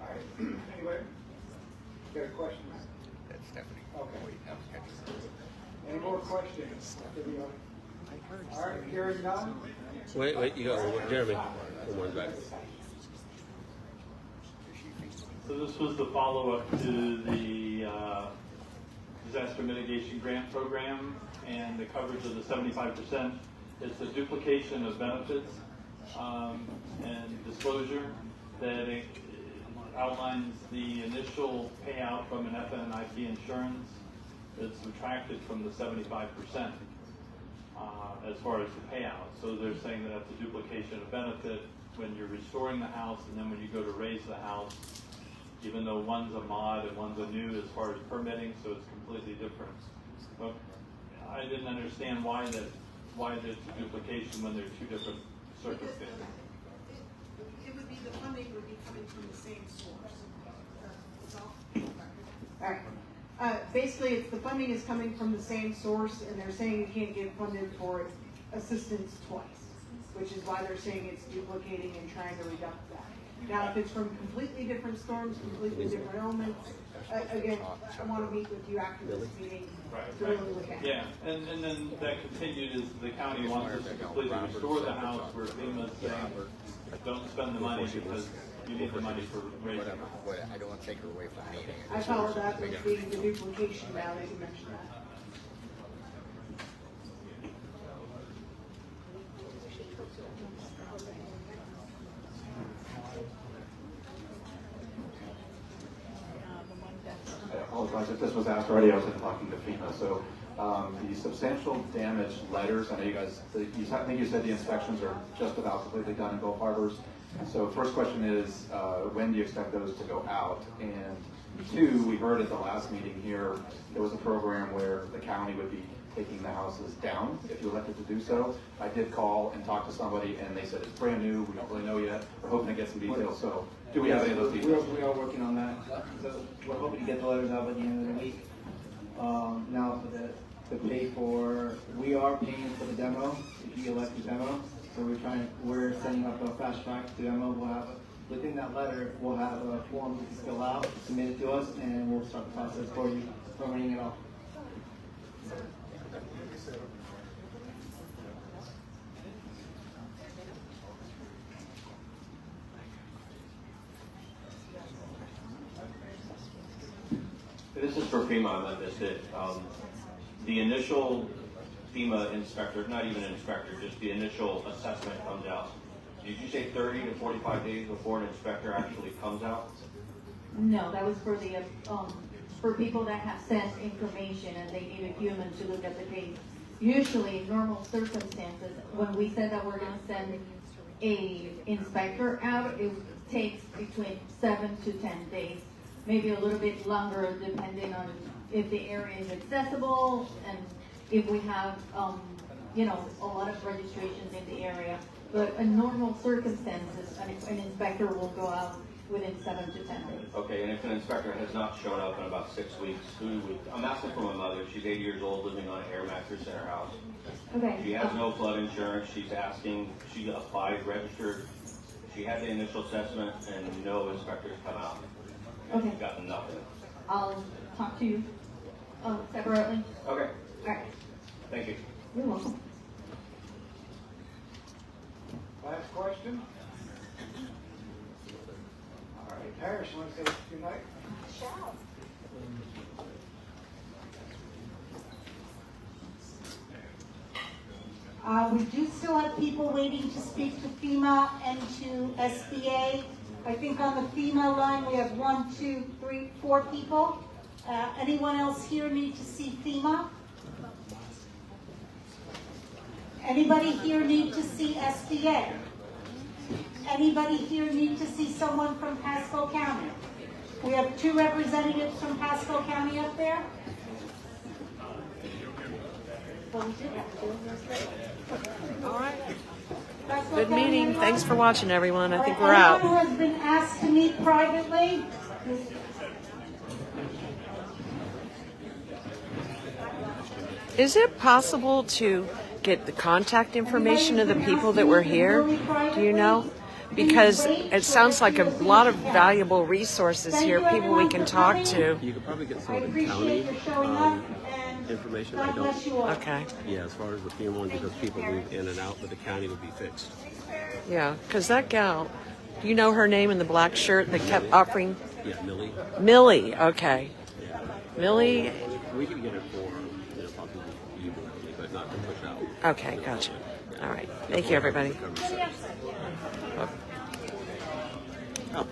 All right, anyway, got a question? That's Stephanie. Okay. Any more questions? All right, hearing none. Wait, you got one more. Jeremy. One more back. So this was the follow-up to the disaster mitigation grant program and the coverage of the 75%. It's a duplication of benefits and disclosure that it outlines the initial payout from an FNIP insurance that's subtracted from the 75% as far as the payout. So they're saying that that's a duplication of benefit when you're restoring the house, and then when you go to raise the house, even though one's a mod and one's a new as far as permitting, so it's completely different. But I didn't understand why there's a duplication when they're two different circumstances. It would be, the funding would be coming from the same source. That's all. All right. Basically, it's the funding is coming from the same source, and they're saying you can't get funded for assistance twice, which is why they're saying it's duplicating and trying to reduce that. Now, if it's from completely different storms, completely different elements, again, I want to meet with you after this meeting to really look at it. Yeah, and then that continued is the county wants us to completely restore the house where FEMA's saying, don't spend the money because you need the money for raising it. I don't want to take her away from the meeting. I follow that as being the duplication now that you mentioned that. I apologize if this was asked already. I was talking to FEMA. So the substantial damage letters, I know you guys, I think you said the inspections are just about completely done in both harbors. So first question is, when do you expect those to go out? And two, we heard at the last meeting here, there was a program where the county would be taking the houses down if you elected to do so. I did call and talk to somebody and they said it's brand new, we don't really know yet. We're hoping to get some details. So do we have any of those details? We are working on that. So we're hoping to get the letters out by the end of the week. Now for the pay for, we are paying for the demo, if you elect the demo. So we're setting up a fast track to demo. We'll have, within that letter, we'll have a form you can fill out, submit it to us, and we'll start the process for you, permitting it all. This is for FEMA, I missed it. The initial FEMA inspector, not even an inspector, just the initial assessment comes out. Did you say 30 to 45 days before an inspector actually comes out? No, that was for the, for people that have sent information and they need a human to look at the case. Usually, in normal circumstances, when we said that we're gonna send a inspector out, it takes between 7 to 10 days. Maybe a little bit longer depending on if the area is accessible and if we have, you know, a lot of registrations in the area. But in normal circumstances, an inspector will go out within 7 to 10 days. Okay, and if an inspector has not shown up in about 6 weeks, I'm asking for my mother. She's 80 years old, living on an air mattress in her house. Okay. She has no flood insurance. She's asking, she applied, registered. She had the initial assessment and no inspectors come out. Okay. She's got nothing. I'll talk to you separately. Okay. All right. Thank you. You're welcome. Last question? All right, Paris, you want to say goodnight? We do still have people waiting to speak to FEMA and to SBA. I think on the FEMA line we have 1, 2, 3, 4 people. Anyone else here need to see FEMA? Anybody here need to see SBA? Anybody here need to see someone from Pasco County? We have 2 representatives from Pasco County up there. All right. Pasco Good County, meeting. anyone? Thanks for watching, everyone. I think All we're right, out. anyone who has been asked to meet privately, Is it possible to get the contact information of the people that were here? Do you know? Because it sounds like a lot of valuable resources here, people we can talk to. You could probably get some of the county information. I don't. Okay. Yeah, as far as the FEMA one, because people move in and out, but the county would be fixed. Yeah, because that gal, do you know her name in the black shirt that kept offering? Yeah, Millie. Millie, okay. Yeah. Millie. We could get it for, possibly you, but not to push out. Okay, gotcha. All right. Thank you, everybody. Oh,